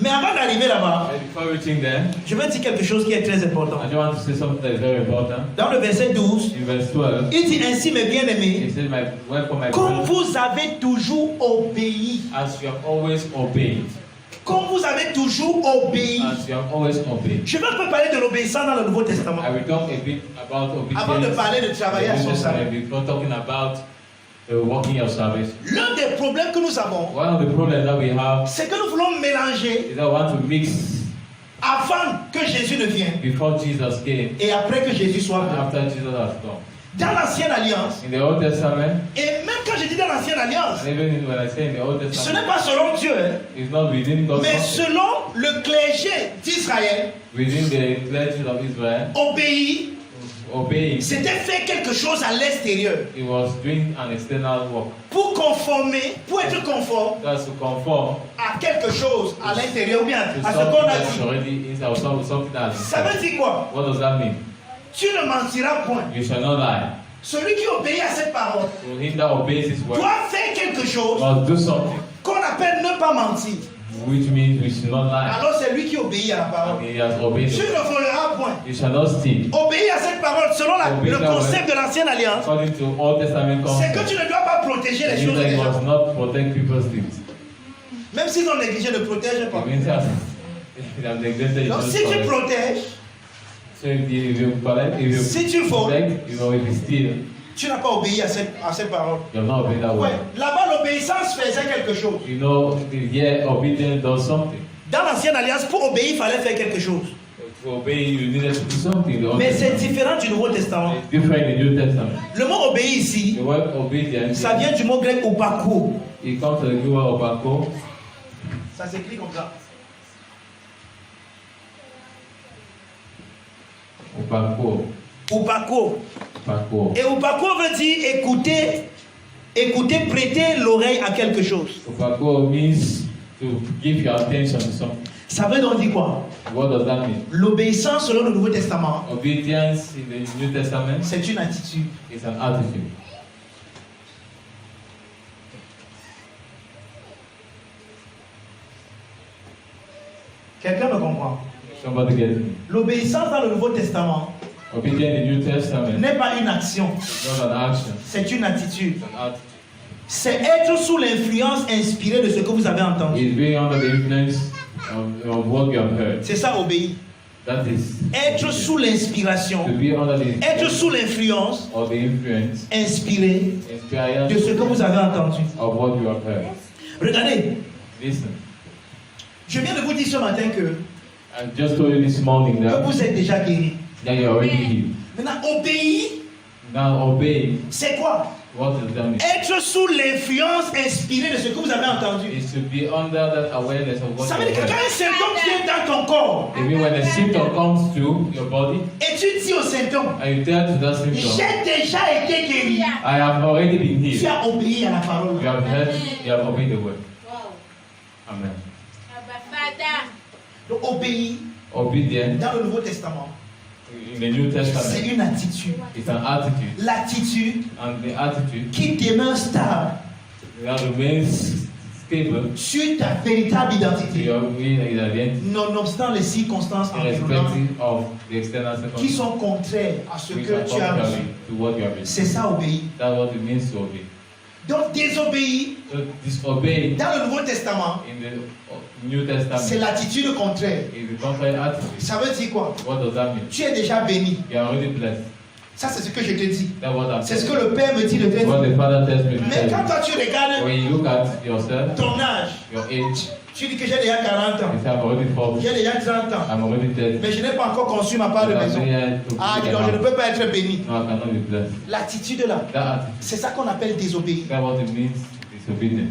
Mais avant d'arriver là-bas, But before reaching there, je veux dire quelque chose qui est très important. I just want to say something that is very important. Dans le verset 12, In verse 12, il dit ainsi, mes bien-aimés, he says, wherefore my comme brothers, vous avez toujours obéi, as you have always obeyed, comme vous avez toujours obéi. as you have always obeyed. Je veux un peu parler de l'obéissance dans le Nouveau Testament. I will talk a bit about obedience. Avant de parler de travailler à ce salut. Before talking about walking your salvation. L'un des problèmes que nous avons, One of the problems that we have c'est que nous voulons mélanger is that we want to mix avant que Jésus ne vienne before Jesus came et après que Jésus soit and venu. after Jesus has come. Dans l'Ancienne Alliance, In the Old Testament, et même quand je dis dans l'Ancienne Alliance, and even when I say in the Old ce Testament, n'est pas selon Dieu, hein, it's not within God's mais context. selon le clergé d'Israël, Within the clergy of Israel, obéir, obeying, c'était faire quelque chose à l'extérieur he was doing an external work. pour conformer, pour être conforme That's to conform à quelque chose à l'intérieur ou bien to à ce something qu'on a that's dit. already inside or something that's Ça veut inside. dire quoi? What does that mean? Tu ne mentiras point. You shall not lie. Celui qui obéit à cette parole To him that obeys his word doit faire quelque chose must do something, qu'on appelle ne pas mentir. which means we should not lie. Alors c'est lui qui obéit à la And parole. he has obeyed Tu it. ne voleras point. You shall not steal. Obéir à cette parole selon le concept de l'ancienne alliance, According to Old Testament c'est que concept, tu ne dois pas protéger les it means choses that des he gens. must not protect people's things. Même s'ils ont négligé, ne protège pas. It means that he has neglected Donc his si tu own protèges, So if you collect, if you si tu voles, protect, if you steal, tu n'as pas obéi à cette parole. you have not obeyed that Ouais, word. là-bas l'obéissance faisait quelque chose. You know, yeah, obedience does something. Dans l'ancienne alliance, pour obéir, il fallait faire quelque chose. To obey, you needed to do something. The Old Mais c'est Testament. différent du Nouveau Testament. It's different in the New Testament. Le mot obéir ici, The word obedience, ça vient du mot grec opako. it comes to the word opako. Ça s'écrit comme ça. Opako. Opako. Opako. Et opako veut dire écouter, prêter l'oreille à quelque chose. Opako means to give your attention to something. Ça veut donc dire quoi? What does that mean? L'obéissance selon le Nouveau Testament, Obedience in the New Testament c'est une attitude. is an attitude. Quelqu'un me comprend? Somebody get me. L'obéissance dans le Nouveau Testament Obedience in the New Testament n'est pas une action, is not an action, c'est une attitude. it's an attitude. C'est être sous l'influence inspirée de ce que vous avez entendu. It's being under the influence of what you have heard. C'est ça, obéir. That is Être sous to l'inspiration, be under the être sous l'influence or the influence, inspirée de experience ce que vous avez entendu. of what you have heard. Regardez, Listen, je viens de vous dire ce matin que I just told you this morning that vous êtes déjà guéri. you're already healed. Maintenant, obéir, Now obey. c'est quoi? What does that mean? Être sous l'influence inspirée de ce que vous avez entendu. Is to be under that awareness of what Ça you veut dire que have quand heard. un symptôme vient dans ton corps I mean, when a symptom comes to your body, et tu dis au symptôme, and you tell to that symptom, j'ai déjà été guéri, I have already been tu healed. as obéi à la parole. You have heard, you have obeyed the word. Amen. Donc, obéir Obedience dans le Nouveau Testament, in the New C'est Testament, une attitude. it's an attitude. L'attitude And the attitude qui demeure stable that remains stable sur ta véritable to identité, your real identity, nonobstant les circonstances environnantes irrespective of the external qui circumstances, sont contraires à ce which que are tu as reçu. contrary to what you have received. C'est ça, obéir. That's what it means to obey. Donc, désobéir, So disobey dans le Nouveau Testament, in the New c'est Testament l'attitude contraire. is the contrary attitude. Ça veut dire quoi? What does that mean? Tu es déjà béni. You are already blessed. Ça, c'est ce que je te dis. That's what I'm C'est ce saying. que le Père me dit de te dire. What the Father tells me to Mais tell quand you. toi, tu regardes When you look at yourself, ton âge, your age, tu dis que j'ai déjà 40 ans, you say, I'm already 40, j'ai déjà 30 ans, I'm already 30. mais je n'ai pas encore conçu ma part de maison. Ah, dis donc, je ne peux pas être béni. No, I cannot be blessed. L'attitude là, That attitude, c'est ça qu'on appelle désobéir. that's what it means, disobedience.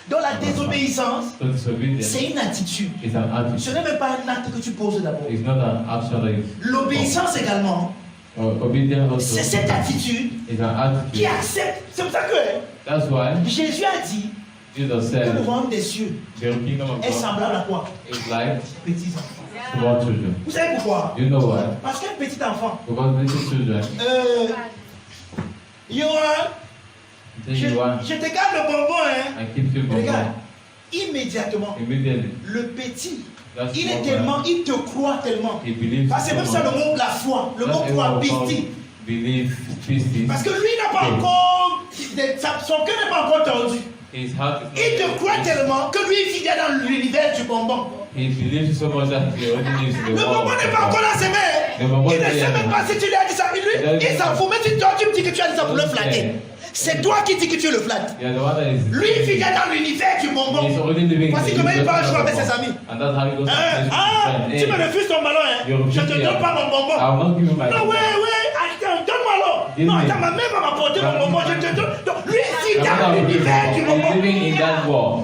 Donc la désobéissance, So disobedience c'est une attitude. is an attitude. Ce n'est même pas un acte que tu poses d'abord. It's not an action that you... L'obéissance également, Obedience also c'est cette attitude is an qui attitude. accepte. C'est pour ça que That's why Jésus a dit Jesus que le said, royaume des cieux the kingdom of est God semblable à quoi? is like Petits enfants. small children. Vous savez pourquoi? You know why? Parce qu'un petit enfant, Because little children, Yohan, tell you why, je te garde le bonbon, hein? I keep you Regarde, bonbon. immédiatement, Immediately, le petit, that il est small tellement, man, il te croit tellement. he believes Parce que so même ça, much. le mot, la foi, le mot That's croire, what we call pisti. belief, pistis. Parce que lui n'a pas Okay. encore, son cœur n'est pas encore tordu. His heart is Il te croit tellement que lui, il vient dans l'univers du bonbon. He believes so much that he already lives in Le the world. bonbon n'est pas encore dans ses mains. Le bonbon Il ne n'est sait pas même pas si tu lui as dit ça. Il s'en fout. Même si toi, tu me dis que tu as dit ça pour le flatter. C'est toi qui dis que tu le flattes. Yeah, the one that is. Lui, il vient dans l'univers du He's bonbon. already living. Voici in the comment il va universe jouer of avec ses God. amis. And that's how he goes to Hein? play with his Ah, friends. tu me refuses ton ballon, hein? You Je refuse te me. donne pas mon bonbon. I will not give you my. Non, ouais, attends, donne-moi alors. Give Non, me. attends, ma mère va m'apporter mon bonbon. Je te donne. Donc, lui, il I'm vient not dans gonna give you l'univers du my bonbon. He's living in bonbon. that world.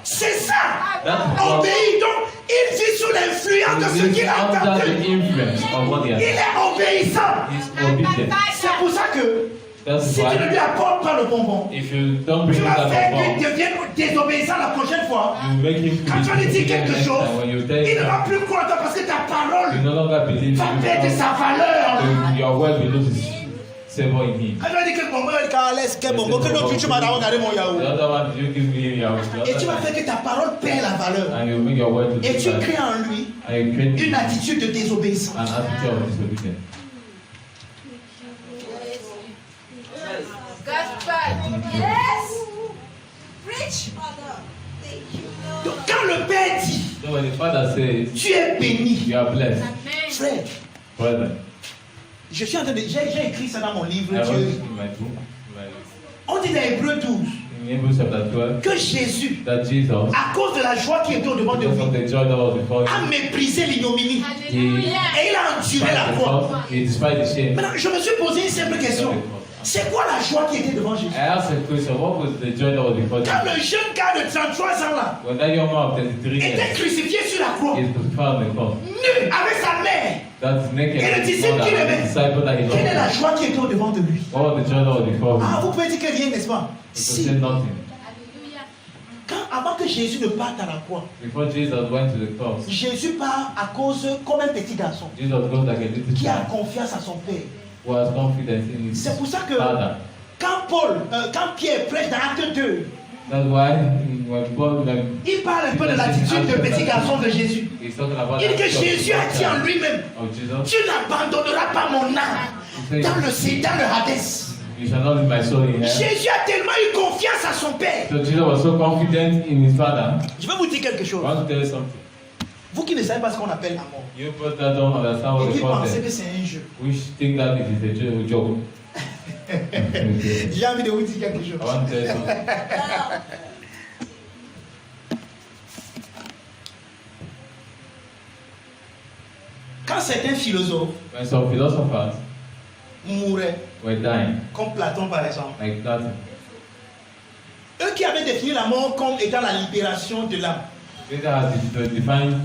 C'est ça. That's what. Obéit. Donc, il vit sous l'influence de ce He's qu'il a under entendu. the influence of what he Il has. est obéissant. He's obedient. C'est pour ça que That's si tu ne why lui apportes pas le bonbon, if you don't tu bring him vas that faire qu'il bonbon, devienne désobéissant la prochaine fois. you make him to Quand tu lui dis disobedient quelque next chose, time. When you tell il ne him, va plus croire en toi parce que ta parole you no longer believe va perdre you. sa valeur. Your word will lose its savor in him. Quand tu vas dire que le bonbon est carless, quel bonbon, que l'autre tu m'as regardé mon The yaourt. other one, you give me your. Et tu vas faire que ta parole perd la valeur. And you make your word to Et tu be crées en lui and you create une attitude de désobéissance. an attitude of disobedience. Yes. Preach, Father. Thank you. Donc quand le Père dit, So when the Father says, tu es béni, you are blessed, frère, brother, je suis en train de, j'ai écrit ça dans mon livre, I wrote Dieu. in my book, On dit dans Hébreux 12 in Hebrews chapter 12, que Jésus, that Jesus, à cause de la joie qui était au devant de because of lui, the joy that was before a him, méprisé l'ignominie he et il a enduré la despised the croix. cross, he despised the shame. Maintenant, je me suis posé une simple question. C'est quoi la joie qui était devant Jésus? I asked a question, what was the joy that was before Quand him? le jeune gars de 33 ans là When that young man of 33 était years crucifié sur la croix, is crucified on the cross, nu avec sa mère, that's naked, Et le disciple mother, qui and l'aimait. the disciple that he quelle est la loved, joie qui était au devant de lui? what was the joy that was before Ah, him? vous pouvez dire que rien, n'est-ce pas? He could Si. say nothing. Avant que Jésus ne parte à la croix, Before Jesus went to the cross, Jésus part à cause comme un petit garçon Jesus goes like a little qui a child confiance à son Père. who has confidence in his C'est pour ça que Father. quand Pierre prêche dans Acte 2, That's why when Paul, like, il parle un peu de l'attitude de petit garçon de Jésus. he's talking about Il dit que attitude of Jésus a dit en child lui-même, of Jesus, tu n'abandonneras pas mon âme dans le Hadès. you shall not leave my soul in hell. Jésus a tellement eu confiance à son Père. So Jesus was so confident in his Father. Je vais vous dire quelque I chose. want to tell you something. Vous qui ne savez pas ce qu'on appelle la mort, You put that don't understand what et the qui cross pensez que is. c'est un jeu. We think that it is a joke. J'ai envie de vous dire quelque I chose. want to tell you something. Quand certains philosophes When some philosophers mouraient, were dying, comme Platon par exemple, like that, eux qui avaient défini la mort comme étant la libération de l'âme, Peter has defined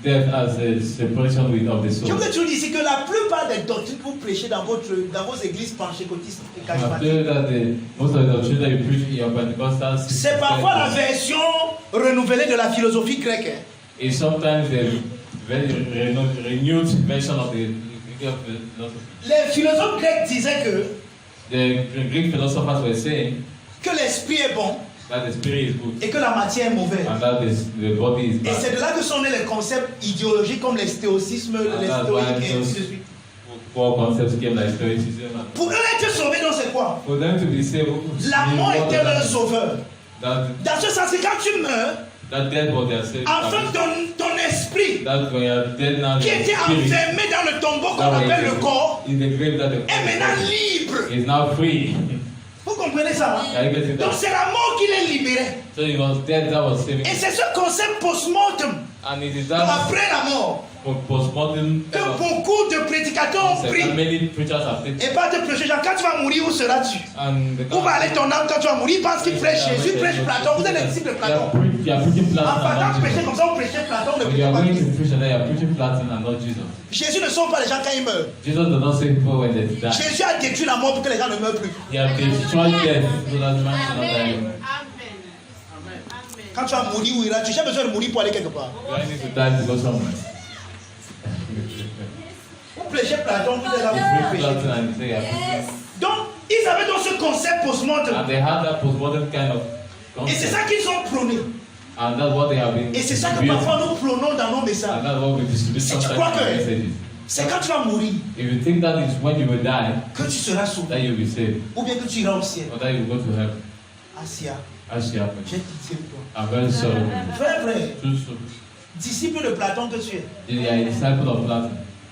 death as a separation of the je soul. vous ai toujours dit ici que la plupart des doctrines que vous prêchez dans vos églises pentecôtistes et I charismatiques, feel that most of the doctrine that you preach in your Pentecostal c'est parfois la version renouvelée de la philosophie grecque. Hein. is sometimes the very renewed version of the Greek philosophy. Les philosophes grecs disaient que The Greek philosophers were saying l'esprit est bon that the spirit is good et que la matière est mauvaise. and that the body is Et bad. c'est de là que sont nés les concepts idéologiques comme les stéicismes, les that's stoïques why et ainsi de suite. Four concepts came like stoicism. Pour eux être sauvés, donc c'est quoi? For them to be saved, La mort était leur sauveur. that Dans ce sens, que quand tu meurs, that death was their saved. enfin ton esprit That when you are dead now, qui your était spirit enfermé dans le tombeau qu'on that appelle le was corps in the grave that the est maintenant libre. is now free. Vous comprenez ça? Hein? Are you getting Donc that? c'est la mort qui les libérait. So it was death that was saving. Et c'est ce concept post-mortem, And it is that après la mort, postmodern que beaucoup de prédicateurs ont concept pris. that many preachers have taken. Et pas te prêcher, genre, quand tu vas mourir, où seras-tu? And the Où va aller ton âme quand tu vas mourir? Il pense qu'il prêche Jésus, prêche Platon. Vous êtes les disciples de Platon. You are preaching En Platon partant and de prêcher not comme ça, vous prêchez Platon, ne Jesus. You prêchez are pas going Jésus. to preach and then you are preaching Platon and not Jesus. Jésus ne sauve pas les gens quand ils meurent. Jesus does not save people when they die. Jésus a détruit la mort pour que les gens ne meurent plus. He has destroyed death so that man cannot die. Quand tu vas mourir, où iras-tu? J'ai besoin de mourir pour aller quelque part. You only need to die to go somewhere. Vous prêchez Platon, vous êtes là, You vous preach prêchez. Platon and you say you are preaching. Donc, ils avaient donc ce concept post-mortem. And they had that postmodern kind of Et c'est concept. ça qu'ils ont prôné. And that's what they have been Et c'est ça que distributing. parfois nous prônons dans nos messages. And that's what we distribute Si tu sometimes crois in que- our messages. C'est quand tu vas mourir If you think that is when you will die, que tu seras sauvé. that you'll be saved, Ou bien que tu iras au ciel. or that you will go to heaven. Asia, Actually happened. j'ai pitié de toi. I'm very sorry. Frère, True story. disciple de Platon que tu es. You are a disciple of Platon.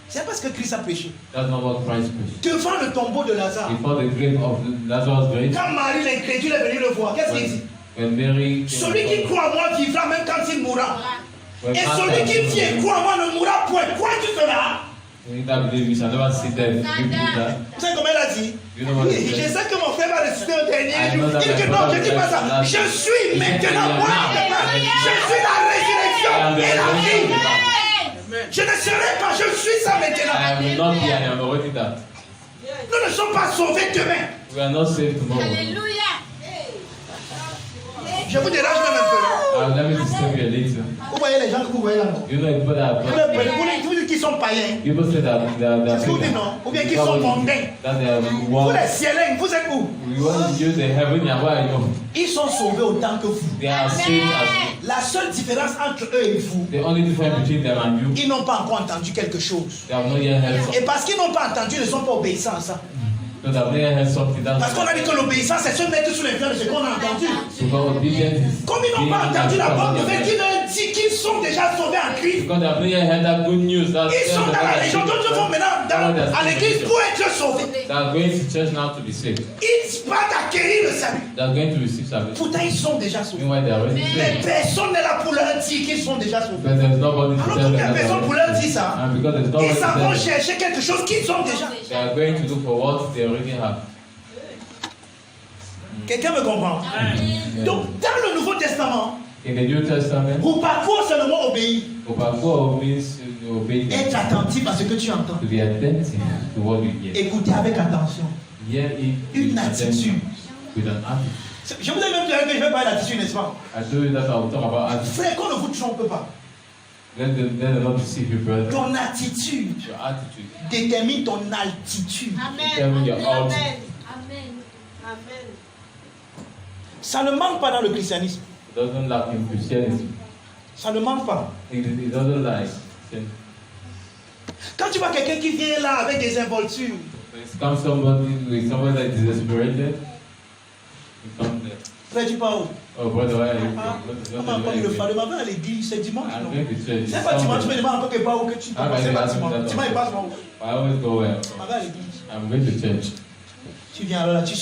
C'est parce que Christ a péché. That's not what Christ preached. Devant le tombeau de Lazare, Before the grave of Lazarus' grave, quand Marie l'incrédule est venue le voir, qu'est-ce qu'il dit? when Mary Celui qui croit en moi vivra même quand il mourra. when Et celui qui vit et croit en moi ne mourra point. Quoi tu feras? you that believe you shall never see death. You believe that? Vous savez comment elle a dit? You know what Oui, it je says? sais que mon frère va réciter au dernier I jour. know that Il dit my que non, brother je dis pas ça. will Je suis maintenant moi. Je suis la résurrection I am the et la resurrection. vie. Je ne serai pas, je suis ça I maintenant. will not be, I am already that. Nous ne sommes pas sauvés demain. We are not saved tomorrow. Je vous dérange même un peu. Let me disturb you a little. Vous voyez les gens que vous voyez là. You know, people that Vous dites qu'ils sont païens. people say that they are C'est ce que vous dites, non? Ou bien qu'ils sont mondains. that they are Vous one. les cielins, vous êtes où? We want to use the heaven and where you Ils sont sauvés autant que vous. they are saved as La seule différence entre eux et vous, the only difference between them and you. ils n'ont pas encore entendu quelque chose. They have not yet heard something. Et parce qu'ils n'ont pas entendu, ils ne sont pas obéissants à ça. They have not yet heard something. Parce qu'on a dit que l'obéissance, c'est se mettre sous l'influence de ce qu'on a entendu. Because obedience is Comme ils n'ont pas entendu la bonne nouvelle qui leur dit qu'ils sont déjà sauvés en Christ, because they have not yet heard that good news. That ils sont dans la région. D'autres vont maintenant à l'église pour être sauvés. They are going to church now to be saved. Ils partent acquérir le salut. They are going to receive salvation. Pourtant, ils sont déjà sauvés. Meanwhile, they are already Mais saved. personne n'est là pour leur dire qu'ils sont déjà sauvés. Because there is nobody to Alors, tell comme il them n'y a that they personne are pour leur already dire ça, saved. And because there is nobody ils to s'en vont tell them, chercher quelque chose qu'ils ont déjà. they are going to look for what they already have. Quelqu'un me comprend? Donc, dans le Nouveau Testament, In the New Testament, vous parcours seulement obéir. Obako means obedience, Être attentif à ce que tu entends. to be attentive to what you hear. Écouter avec attention. Hear it Une with attitude. attention, with an attitude. Je vous ai même dit que je vais parler d'attitude, n'est-ce pas? I told you that I will talk about attitude. Frère, qu'on ne vous trompe pas. Let the Lord deceive you, brother. Ton attitude Your attitude. détermine ton altitude. Determine your altitude. Ça ne manque pas dans le christianisme. It doesn't lack in Christianity. Ça ne manque pas. It doesn't lack. Quand tu vois quelqu'un qui vient là avec des involtures, When it comes somebody that is desperate, you come there. frère, tu pars où? Oh, brother, why are you? On m'a encore eu le fardeau. Demain à l'église, c'est dimanche, I'm non? going to church. C'est pas dimanche, tu me demandes encore quelque part où que tu Ah, passes. bah, C'est pas il dimanche. va- Dimanche, il passe où? I always go where? Demain à l'église. I'm going to church. Tu viens alors là, tu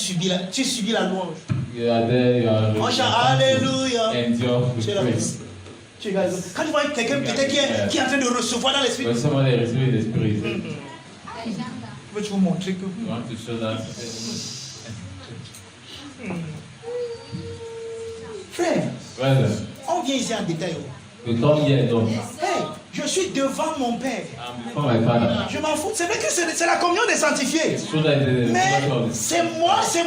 subis la louange. You are there, you are On chante Alléluia. endure with C'est la praise. Tu regardes. Quand tu vois quelqu'un peut-être qui est en train de recevoir dans l'esprit, When somebody is receiving the Spirit, veux-tu vous montrer que you want to show that. frère, Brother, on vient ici en détail. we come here alone. Hey, je suis devant mon Père. I'm before my Father. Je m'en fous. C'est vrai que c'est la communion des sanctifiés. It's true that the Mais fellowship of c'est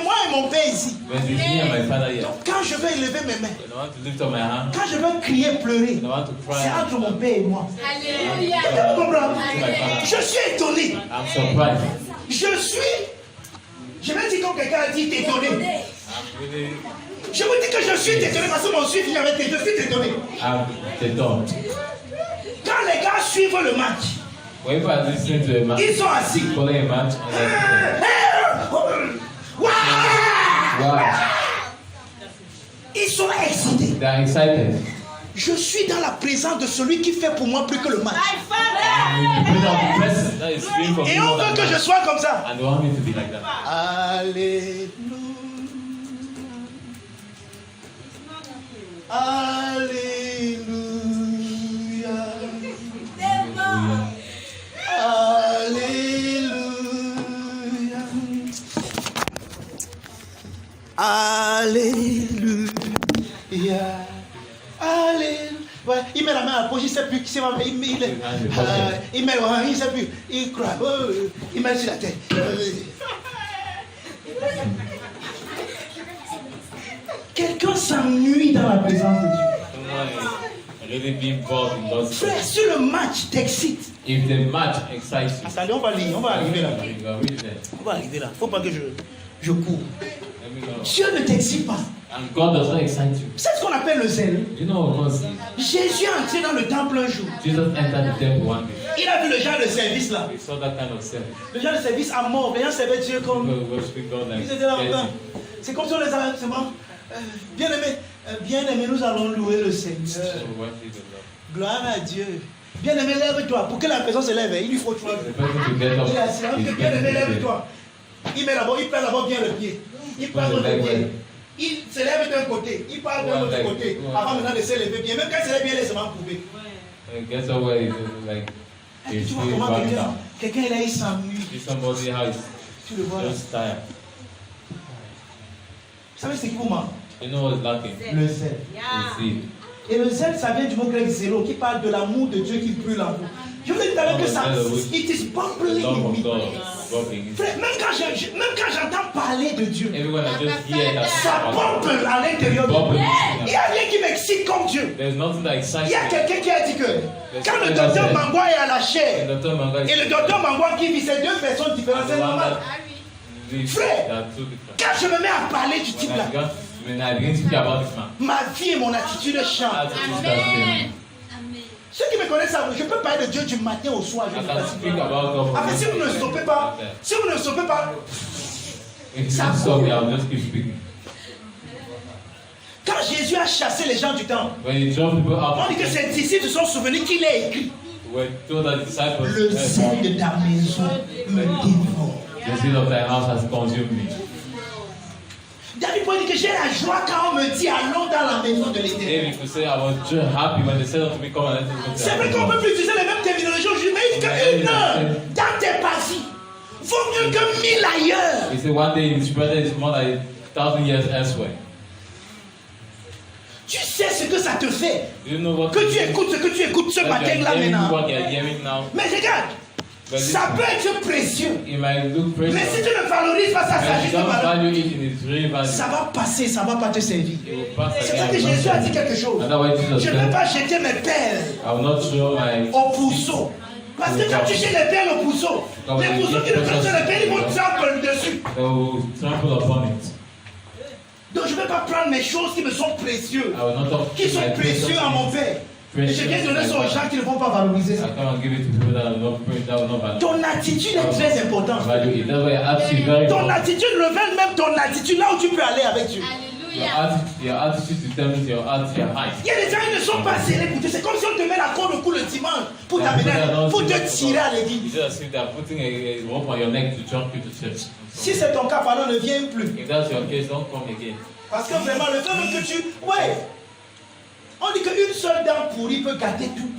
moi et mon Père ici. when it's me and my Father here. Donc quand je vais élever mes mains, When I want to lift up my hand, quand je vais crier, pleurer, when I want to c'est cry, entre mon Père et moi. Alléluia. Tu comprends? to my Father. Je suis étonné. I'm surprised. Je vais dire comme quelqu'un a dit, t'es étonné. I'm really, Je vous dis que je suis étonné parce que mon suivi vient avec je suis étonné. I'm étonné. Quand les gars suivent le match, When people are listening to a match, ils sont assis. following a match, and Wow! wow, Ils sont excités. they are excited. Je suis dans la présence de celui qui fait pour moi plus que le match. My Father. You put out the presence that is doing for me Et on more veut than que je match. sois comme ça. And they want me to be like that. Alléluia. Alléluia. Alléluia. Alléluia. Alléluia. Ouais, il met la main à la poche, il ne sait plus qui c'est. Il met il sait plus. Il croit. Il met sur la tête. Quelqu'un s'ennuie dans la présence de Dieu. Someone is really being involved in God's Frère, presence. si le match t'excite. If the match excites you, Attendez, on va arriver là. you are really there. On va arriver là. Il ne faut pas que je cours. Let me know. Dieu ne t'excite pas. And God does not excite you. C'est ce qu'on appelle le zèle. You know what God is? Jésus est entré dans le temple un jour. Jesus entered the temple one day. Il a vu le genre de service là. He saw that kind of service. Le genre de service à mort. Les gens servaient Dieu comme. People worshiping God like Ils étaient là en dancing. train. C'est comme si on les avait. C'est bon. Bien-aimé, nous allons louer le Seigneur. So worship the Lord. Gloire à Dieu. Bien-aimé, lève-toi. Pour que la personne se lève, il lui faut trois. The person to get up Il est assis. is Bien-aimé, getting lève-toi. Il met d'abord, il prend d'abord bien le pied. Il prend l'autre pied. Il se lève d'un côté. Il part de l'autre côté. Avant maintenant de se lever bien. Même quand il se lève bien, il laisse vraiment couper. Guess what way is like he's Tu vois feeling comment right quelqu'un, now. quelqu'un là, il s'ennuie. See somebody how he's Tu le vois là. just tired. Vous savez ce qui vous manque? You know what's lacking? Le zèle. You see. Et le zèle, ça vient du mot grec zélo, qui parle de l'amour de Dieu qui brûle en vous. Je vous ai dit tout à l'heure que ça, it is The bubbling love in of me. God dropping. Frère, même quand j'entends parler de Dieu, Everyone I just hear that ça pompe à l'intérieur de moi. bubble. Il n'y a rien qui m'excite comme Dieu. There's nothing that excites Il y a me. quelqu'un qui a dit que quand le docteur Mangwa est à la chair And Dr. Manga et le docteur Mangwa qui vit, c'est deux personnes différentes, c'est normal. Frère, There are two different. quand je me mets à parler du type là, When I begin to speak about this man, ma vie et mon attitude changent. attitude starts changing. Ceux qui me connaissent savent, je peux parler de Dieu du matin au soir. Je I ne can sais speak pas. about God. Enfin, si vous ne stoppez pas, If you don't stop me, I'll just keep speaking. quand Jésus a chassé les gens du temple, When he drove people on dit que out, ses disciples se sont souvenus qu'il est écrit. when told the disciples, Le zèle de ta maison me dévore. the zeal of thy house has consumed me. David peut dire que j'ai la joie quand on me dit allons dans la maison de l'Éternel. David could say, I was happy when they said unto me, come and let us go to C'est vrai the qu'on house peut plus utiliser les mêmes terminologies aujourd'hui, mais il dit qu'une heure dans tes parties vaut mieux que 1000 ailleurs. He said, one day in his presence is more than 1,000 years elsewhere. Tu sais ce que ça te fait Do you know what que tu écoutes ce que tu écoutes ce matin là maintenant. what you are hearing now? Mais regarde, ça peut être précieux. It might look precious. Mais si tu ne valorises pas ça, ça But juste you don't pas. value it in its real value. Ça va passer, ça va pas te servir. It will pass C'est pour ça que again. Jésus a dit quelque chose. Otherwise, Jesus Je ne vais said, pas jeter mes perles I will not throw my au pourceau. Parce que quand tu jettes les perles au pourceau, les pourceaux qui ne prennent pas les perles, ils vont tramper dessus. They will trample upon it. Donc je ne vais pas prendre mes choses qui me sont précieuses, I will not talk qui sont précieux à mon Père. Et je viens donner ça aux gens qui ne vont pas valoriser ça. I come and give it to people that will not value. Ton attitude est très importante. Value it. That's why your attitude is very Ton important. attitude révèle même ton attitude là où tu peux aller avec Dieu. Your attitude determines your height. Il y a des gens qui ne sont pas zélés pour Dieu. C'est comme si on te met la corde au cou le dimanche pour t'amener, pour te tirer à l'église. It's just as if they are putting a rope on your neck to jump you to church. Si c'est ton cas, pardon, ne viens plus. If that's your case, don't come again. Parce que vraiment, le fait même que tu... Ouais. On dit qu'une seule dent pourrie peut gâter tout.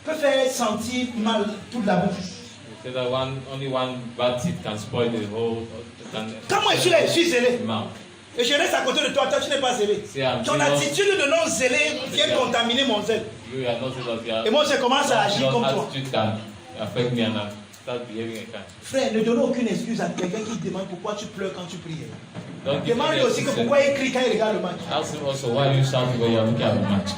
Peut faire sentir mal toute la bouche. You say that only one bad teeth can spoil the whole. Quand moi je suis là, je suis zélé. Mouth. Et je reste à côté de toi, toi tu n'es pas zélé. See, I'm Ton zealous. attitude de non zélé vient contaminer mon zèle. You are not that you are. Et moi, je commence à agir comme toi. Attitude can affect me and I start behaving like that. Frère, ne donne aucune excuse à quelqu'un qui te demande pourquoi tu pleures quand tu pries. Don't give Demande-lui any aussi que excuse. pourquoi il crie quand il regarde le match. Ask him also why you shouting when you are looking at the match.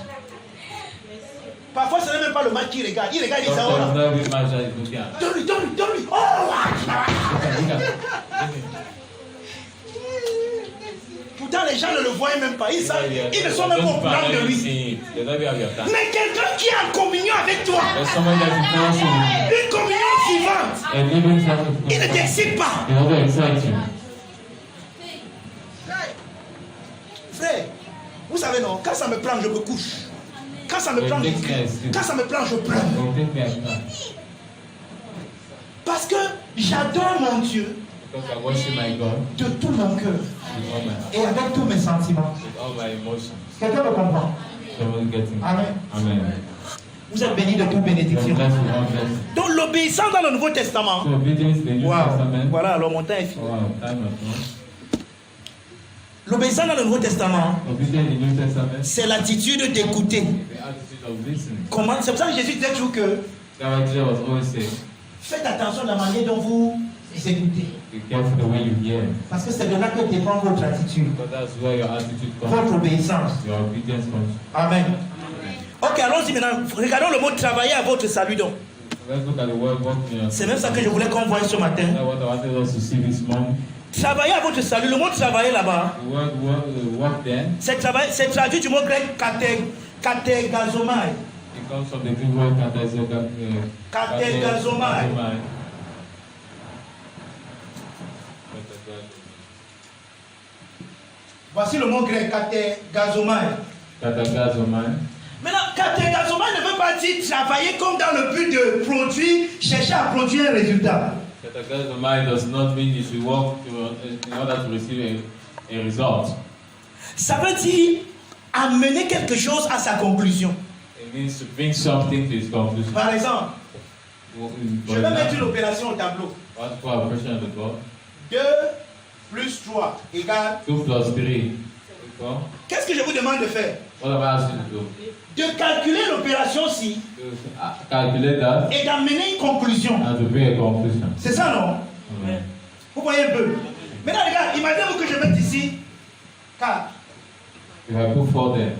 Parfois, ce n'est même pas le match qu'il regarde. Il regarde, il dit ça. Sometimes Oh, not every match that is looking at. donne-lui. Oh, Look at. pourtant, les gens ne le voient même pas. Ils ne sont même pas au courant de lui. They don't have your time. Mais quelqu'un qui est en communion avec toi, There's somebody that is dancing. une communion vivante, And living il ne sacrifice. t'excite pas. It doesn't excite you. Frère, vous savez non, quand ça me prend, je me couche. Quand ça me prend, je crie. Quand ça me prend, je pleure. Don't take me as that. Parce que j'adore mon Dieu Because I worship my God de tout mon cœur with all my heart, et avec tous mes sentiments. with all my emotions. Quelqu'un me comprend? Someone getting me. Amen. Amen. Vous êtes bénis de toute God bénédiction. bless you, God bless you. Donc l'obéissance dans le Nouveau Testament. So obedience in the New Wow. Testament. Voilà, alors mon temps est fini. Wow, time of God. L'obéissance dans le Nouveau Testament, Obedience in the New Testament. c'est l'attitude d'écouter. The attitude of listening. Comment? C'est pour ça que Jésus disait toujours que That's why Jesus was always saying, faites attention à la manière dont vous écoutez. be careful the way you hear. Parce que c'est de là que dépend votre attitude, Because that's where your attitude comes votre from. obéissance. Your obedience comes. Amen. Ok, allons-y maintenant. Regardons le mot travailler à votre salut donc. Let's look at the word working. C'est même ça que je voulais qu'on voie ce matin. That's what I wanted us to see this morning. Travailler à votre salut. Le mot travailler là-bas, The word work then, c'est traduit du mot grec katergazomai. it comes from the Greek word Katergazomai. Voici le mot grec katergazomai. Katergazomai. Maintenant, katergazomai ne veut pas dire travailler comme dans le but de produire, chercher à produire un résultat. Katergazomai does not mean you should work in order to receive a result. Ça veut dire amener quelque chose à sa conclusion. It means to bring something to its conclusion. Par exemple, For je vais mettre une example, opération au tableau. what's for a question on the board? 2 plus 3 égale. 2 plus 3 equal. Qu'est-ce que je vous demande de faire? What am I asking you to do? De calculer l'opération-ci To calculate that et d'amener une conclusion. and to bring a conclusion. C'est ça, non? Amen. Vous voyez un peu? Maintenant, regarde, imaginez-vous que je mette ici 4. If I put 4 there,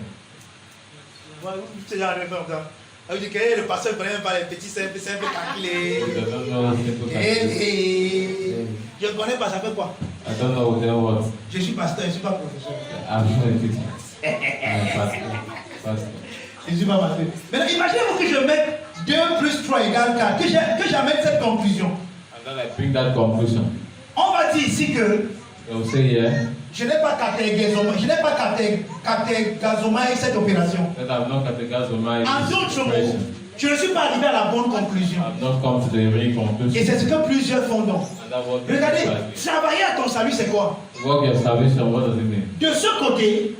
C'est genre de faire ça. Ça veut dire que le pasteur ne connaît même pas les petits simples calculés. I don't know simple calculation. Je ne connais pas, ça fait quoi? I don't know what. Je suis pasteur, je ne suis pas professeur. I'm not a teacher. I'm a pastor. Je ne suis pas pasteur. Maintenant, imaginez-vous que je mette 2 plus 3 égale 4, que j'amène cette conclusion. And then I bring that conclusion. On va dire ici que They will say here je n'ai pas catégorisé cette opération. that I've not categorized my En d'autres mots, situation. je ne suis pas arrivé à la bonne conclusion. I've not come to the real Et conclusion. c'est ce que plusieurs font donc. And that what Regardez, like. travailler à ton salut, c'est quoi? Work your salvation, what does it mean? De ce côté,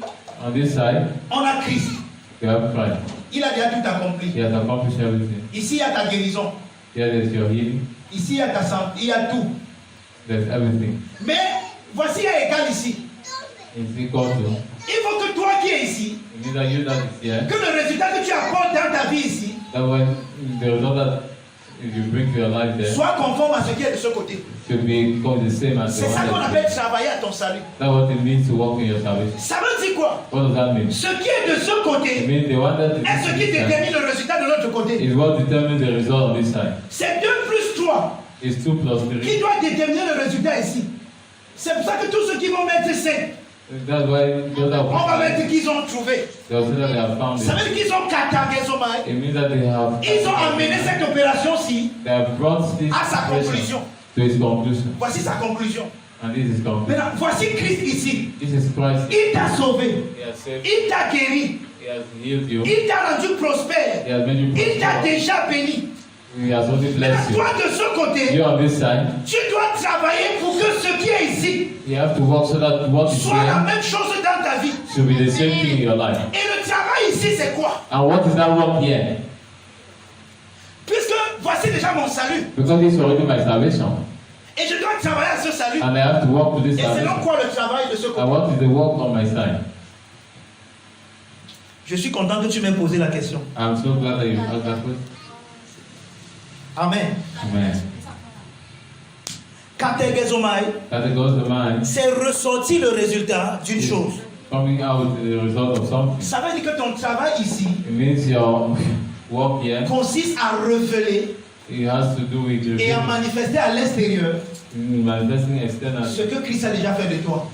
On this side, on a Christ. you have Christ. Il a déjà tout accompli. He has accomplished everything. Ici, il y a ta guérison. Here is your healing. Ici, il y a ta santé. Il y a tout. There's everything. Mais voici un égal ici. It's equal to. Il faut que toi qui es ici, It means that you that is here, que le résultat que tu apportes dans ta vie ici, that when the result that you bring to your life there soit conforme à ce qui est de ce côté. should be the same as the C'est ça qu'on one appelle that travailler à ton salut. that's what it means to walk in your salvation. Ça veut dire quoi? What does that mean? Ce qui est de ce It côté means the one that est ce qui is this side détermine le résultat de l'autre côté. is what determines the result on this side. C'est 2 plus 3 It's 2 plus qui 3. doit déterminer le résultat ici. C'est pour ça que tous ceux qui vont mettre 5, That's why the other on va one, mettre qu'ils ont trouvé. they will say that they have found Ça it. veut dire qu'ils ont catégorisé. It means that Ils ont amené cette opération-ci they have brought this à sa situation conclusion. to its conclusion. Voici sa conclusion. And this is conclusion. Maintenant, voici Christ ici. This is Christ. Il t'a sauvé. He has saved, Il t'a guéri. He has healed you. Il t'a rendu prospère. He has made you Il t'a prosper. déjà béni. He has only Maintenant, blessed you. toi de ce côté, You on this side, tu dois travailler pour que ce qui est ici you have to work so that what is soit la here même chose dans ta vie. should be the same thing in your life. Et le travail ici, c'est quoi? And what is that work here? Puisque voici déjà mon salut. Because this is already my salvation. Et je dois travailler à ce salut. And I have to work to this Et selon salvation. quoi le travail de ce côté? And what is the work on my side? Je suis content que tu m'aies posé la question. I'm so glad that you asked that question. Amen. Amen. Kategezomai, That goes the mind c'est ressorti le résultat d'une chose. coming out the result of something. Ça veut dire que ton travail ici It means your work here, consiste à révéler it has to do with et à your manifester à l'extérieur manifesting external ce que Christ a déjà fait de toi.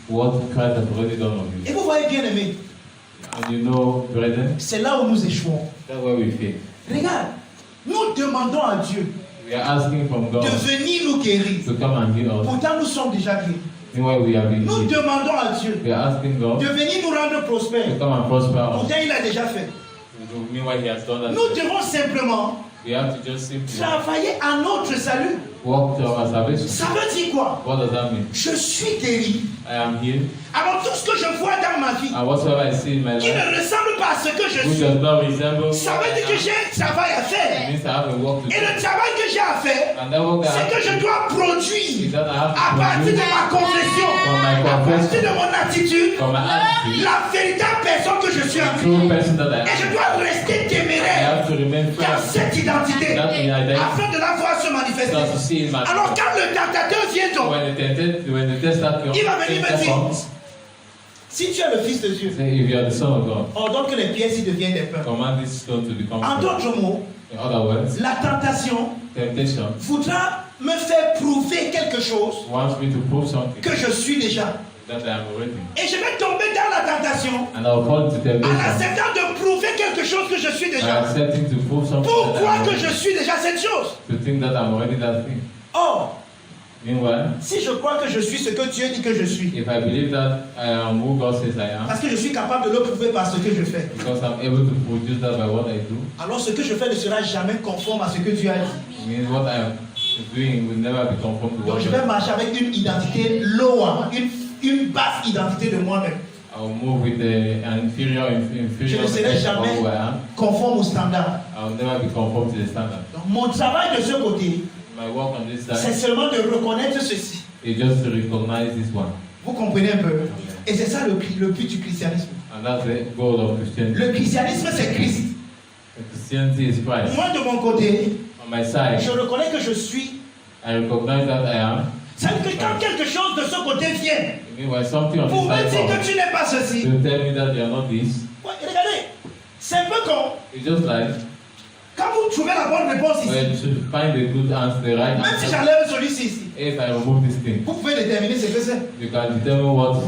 what Christ has already done of Et you. vous voyez bien aimé, And you know, brethren, c'est là où nous échouons. that's where we fail. Regarde, nous demandons à Dieu We are asking from God de venir nous guérir. to come and heal us. Pourtant, nous sommes déjà guéris. Meanwhile, we have been Nous healed. demandons à Dieu We are asking God de venir nous rendre to prospères. come and prosper us. Pourtant, il a déjà fait. Meanwhile, He has done that. Nous devons simplement We have to just simply travailler à notre salut. walk to our salvation. Ça veut dire quoi? What does that mean? Je suis guéri. I am healed, Alors tout ce que je vois dans ma vie and whatsoever I see in my qui life, ne ressemble pas à ce que je which suis, does not resemble ça veut dire que j'ai un travail à it faire. means I have a work to Et do. le travail que j'ai à faire, And that work that I c'est que have je to do dois is produire that I have à partir to de produce ma confession, from my à partir confession, de mon attitude, from my attitude, la véritable personne que je suis en the Christ. true person that I Et je am. dois rester I téméraire have to remain dans firm. cette identité That identity. afin de la voir se So to manifester. see in my Alors quand le tentateur vient donc, when the tester comes, il va venir me dire, si tu es le Fils de Dieu, say if you are the son of God, ordonne que les pièces y deviennent des pains. command this stone to become En bread. d'autres mots, In other words, la tentation temptation voudra me faire prouver quelque chose wants me to prove something que je suis déjà. that I am already. Et je vais tomber dans la tentation And I'll fall into en temptation acceptant de prouver quelque chose que je suis by déjà. accepting to prove something that Pourquoi I'm que already. je suis déjà cette chose? To think that I'm already that thing. Or, Meanwhile, si je crois que je suis ce que Dieu dit que je suis, if I believe that I am who God says I am, parce que je suis capable de le prouver par ce que je fais, because I'm able to produce that by what I do, alors ce que je fais ne sera jamais conforme à ce que Dieu a dit. it means what I am doing will never be conform to Donc what je God vais marcher avec une identité lower, une basse identité de moi-même, I will move with an inferior Je ne serai version of jamais who I am. conforme au standard. I will never be conform to the standard. Donc mon travail de ce côté, My work on this c'est side seulement de reconnaître ceci. is just to recognize this one. Vous comprenez un peu? Et c'est ça le but du christianisme. And that's the goal of Christianity. Le christianisme, c'est Christ. Christianity is Christ. Moi, de mon côté, On my side, je reconnais que je suis. I recognize that I am. C'est-à-dire que quand quelque chose de ce côté vient, I mean, when something on pour this me side dire que comes, tu n'es pas ceci, to tell me that you are not this, ouais, regardez, c'est un peu con. it's just like Quand vous trouvez la bonne réponse ici, when you find the good answer, the right même si answer. j'enlève celui-ci ici, If I remove this thing, vous pouvez déterminer ce que c'est. you can determine what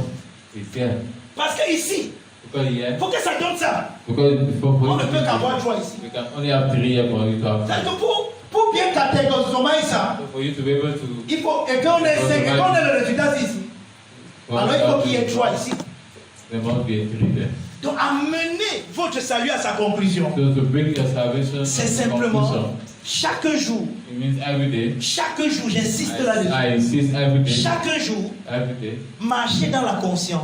is here. Parce que ici, Because here, pour que ça donne ça, because before on ne putting peut qu'avoir it, trois ici. we can only have 3 here for you to have. C'est-à-dire que pour bien catégoriser ça, So for you to be able to, il faut, et qu'on ait 5, et qu'on ait le résultat ici. Alors il faut qu'il y ait 3 ici. there must be a 3 there. Donc amener votre salut à sa conclusion, So to bring your salvation c'est to simplement conclusion, chaque jour, it means every day. j'insiste là-dessus, I insist every day. chaque jour, Every day. marcher dans la conscience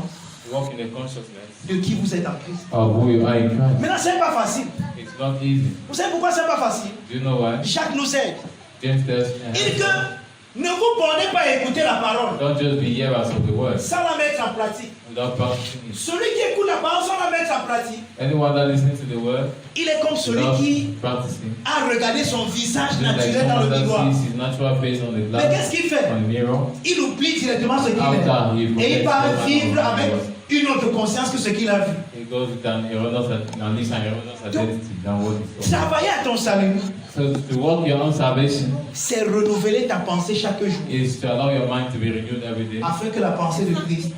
Walk in the consciousness de qui vous êtes en Christ. of who you are in Christ. Maintenant, c'est pas facile. It's not easy. Vous savez pourquoi c'est pas facile? Do you know why? Jacques nous aide. James tells Il dit que ne vous bornez pas à écouter la parole don't just be hearers of the word sans la mettre en pratique. without practicing it. Celui qui écoute la parole sans la mettre en pratique, Anyone that listens to the word il est comme celui without qui practicing, a regardé son visage just like naturel dans someone le miroir. that sees his natural face on the Mais glass, qu'est-ce qu'il fait? on the mirror, Il oublie directement ce qu'il after he est. Et il forgets part what vivre he avec was. une autre conscience que ce qu'il a vu. He goes with an erroneous identity than what he saw. Travailler à ton salut, So to work your own salvation c'est renouveler ta pensée chaque jour. is to allow your mind to be renewed every day, Afin que la pensée de Christ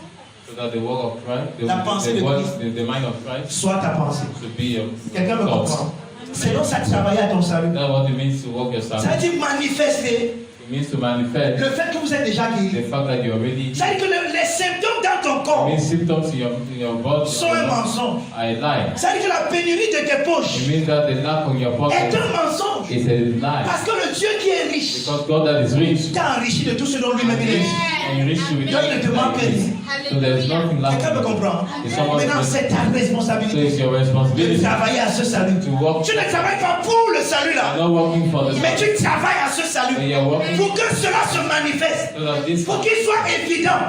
so that the work of Christ, La pensée de Christ. the mind of Christ, soit ta pensée. should be your Quelqu'un me thoughts. comprend? C'est donc ça travailler à ton salut. That's what it means to work your Ça salvation. veut dire manifester It means to manifest le fait que vous êtes déjà the guéri. fact that you're already. Ça veut dire que les symptômes dans ton It corps means symptoms in your body sont un mensonge. are a lie. Ça veut dire que la pénurie de tes poches It means that the lack of your est pocket un mensonge. is a lie. Parce que le Dieu qui est riche Because God that is rich t'a enrichi de tout ce dont lui-même il est riche. enrich you with Donc il ne te manque everything. rien. So there is nothing Quelqu'un me lacking. comprend? It's someone Maintenant, c'est ta so responsabilité it's your de responsibility travailler à ce salut. to work. Tu ne travailles pas pour le salut You're là, not working for the mais salvation. tu travailles à ce And salut you're working pour que cela se manifeste, so that this pour qu'il soit évident.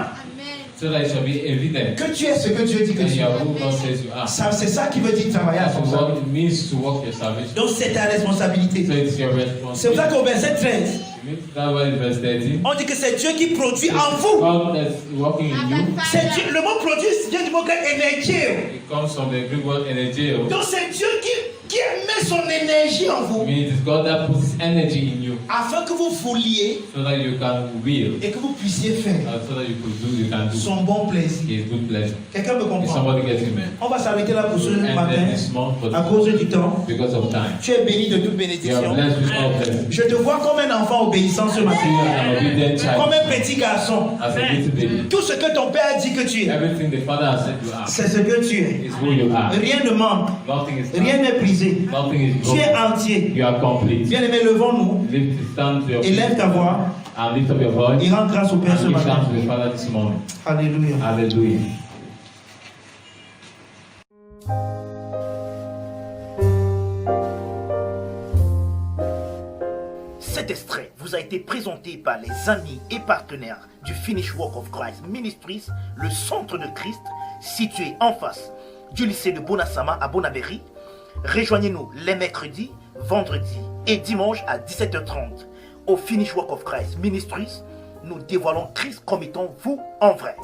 so that it shall be evident que tu es ce que Dieu dit que that tu you es. are who God says you are. Ça, c'est ça qui veut dire travailler à That's ton what salut. it means to work your salvation. Donc c'est ta responsabilité. So it's your C'est pour ça responsibility. qu'au verset 13, That's why in verse 13, on dit que c'est Dieu qui produit en vous. God that's working in you. C'est Dieu, le mot produit vient du mot grec énergie. It comes from the Greek word energy. Donc c'est Dieu qui met son énergie en vous It means it's God that puts His energy in you afin que vous vouliez so that you can will, et que vous puissiez faire so that you can do son bon plaisir. His good pleasure. Quelqu'un me If comprend? somebody gets it, man. On va s'arrêter là pour ce And matin then this month, à but cause du temps. because of time, Tu es béni de toute you are bénédiction. blessed with all blessings. Je te vois comme un enfant obéissant ce See matin, you as an obedient comme child, un petit garçon. as a little baby. Tout ce que ton père a dit que tu es, Everything the Father has said you are c'est ce que tu es. is who you are. Rien ne manque, Nothing is rien done. n'est brisé. Nothing is Tu es broken. entier. You are complete. Bien-aimé, levons-nous, Lift, stand to your feet élève ta voix and lift up your voice et rends grâce au Père ce and give matin. thanks to the Father this morning. Alléluia. Hallelujah. Cet extrait vous a été présenté par les amis et partenaires du Finish Work of Christ Ministries, le centre de Christ, situé en face du lycée de Bonassama à Bonabéry. Rejoignez-nous les mercredis, vendredis et dimanches à 17h30 au Finish Work of Christ Ministries. Nous dévoilons Christ comme étant vous en vrai.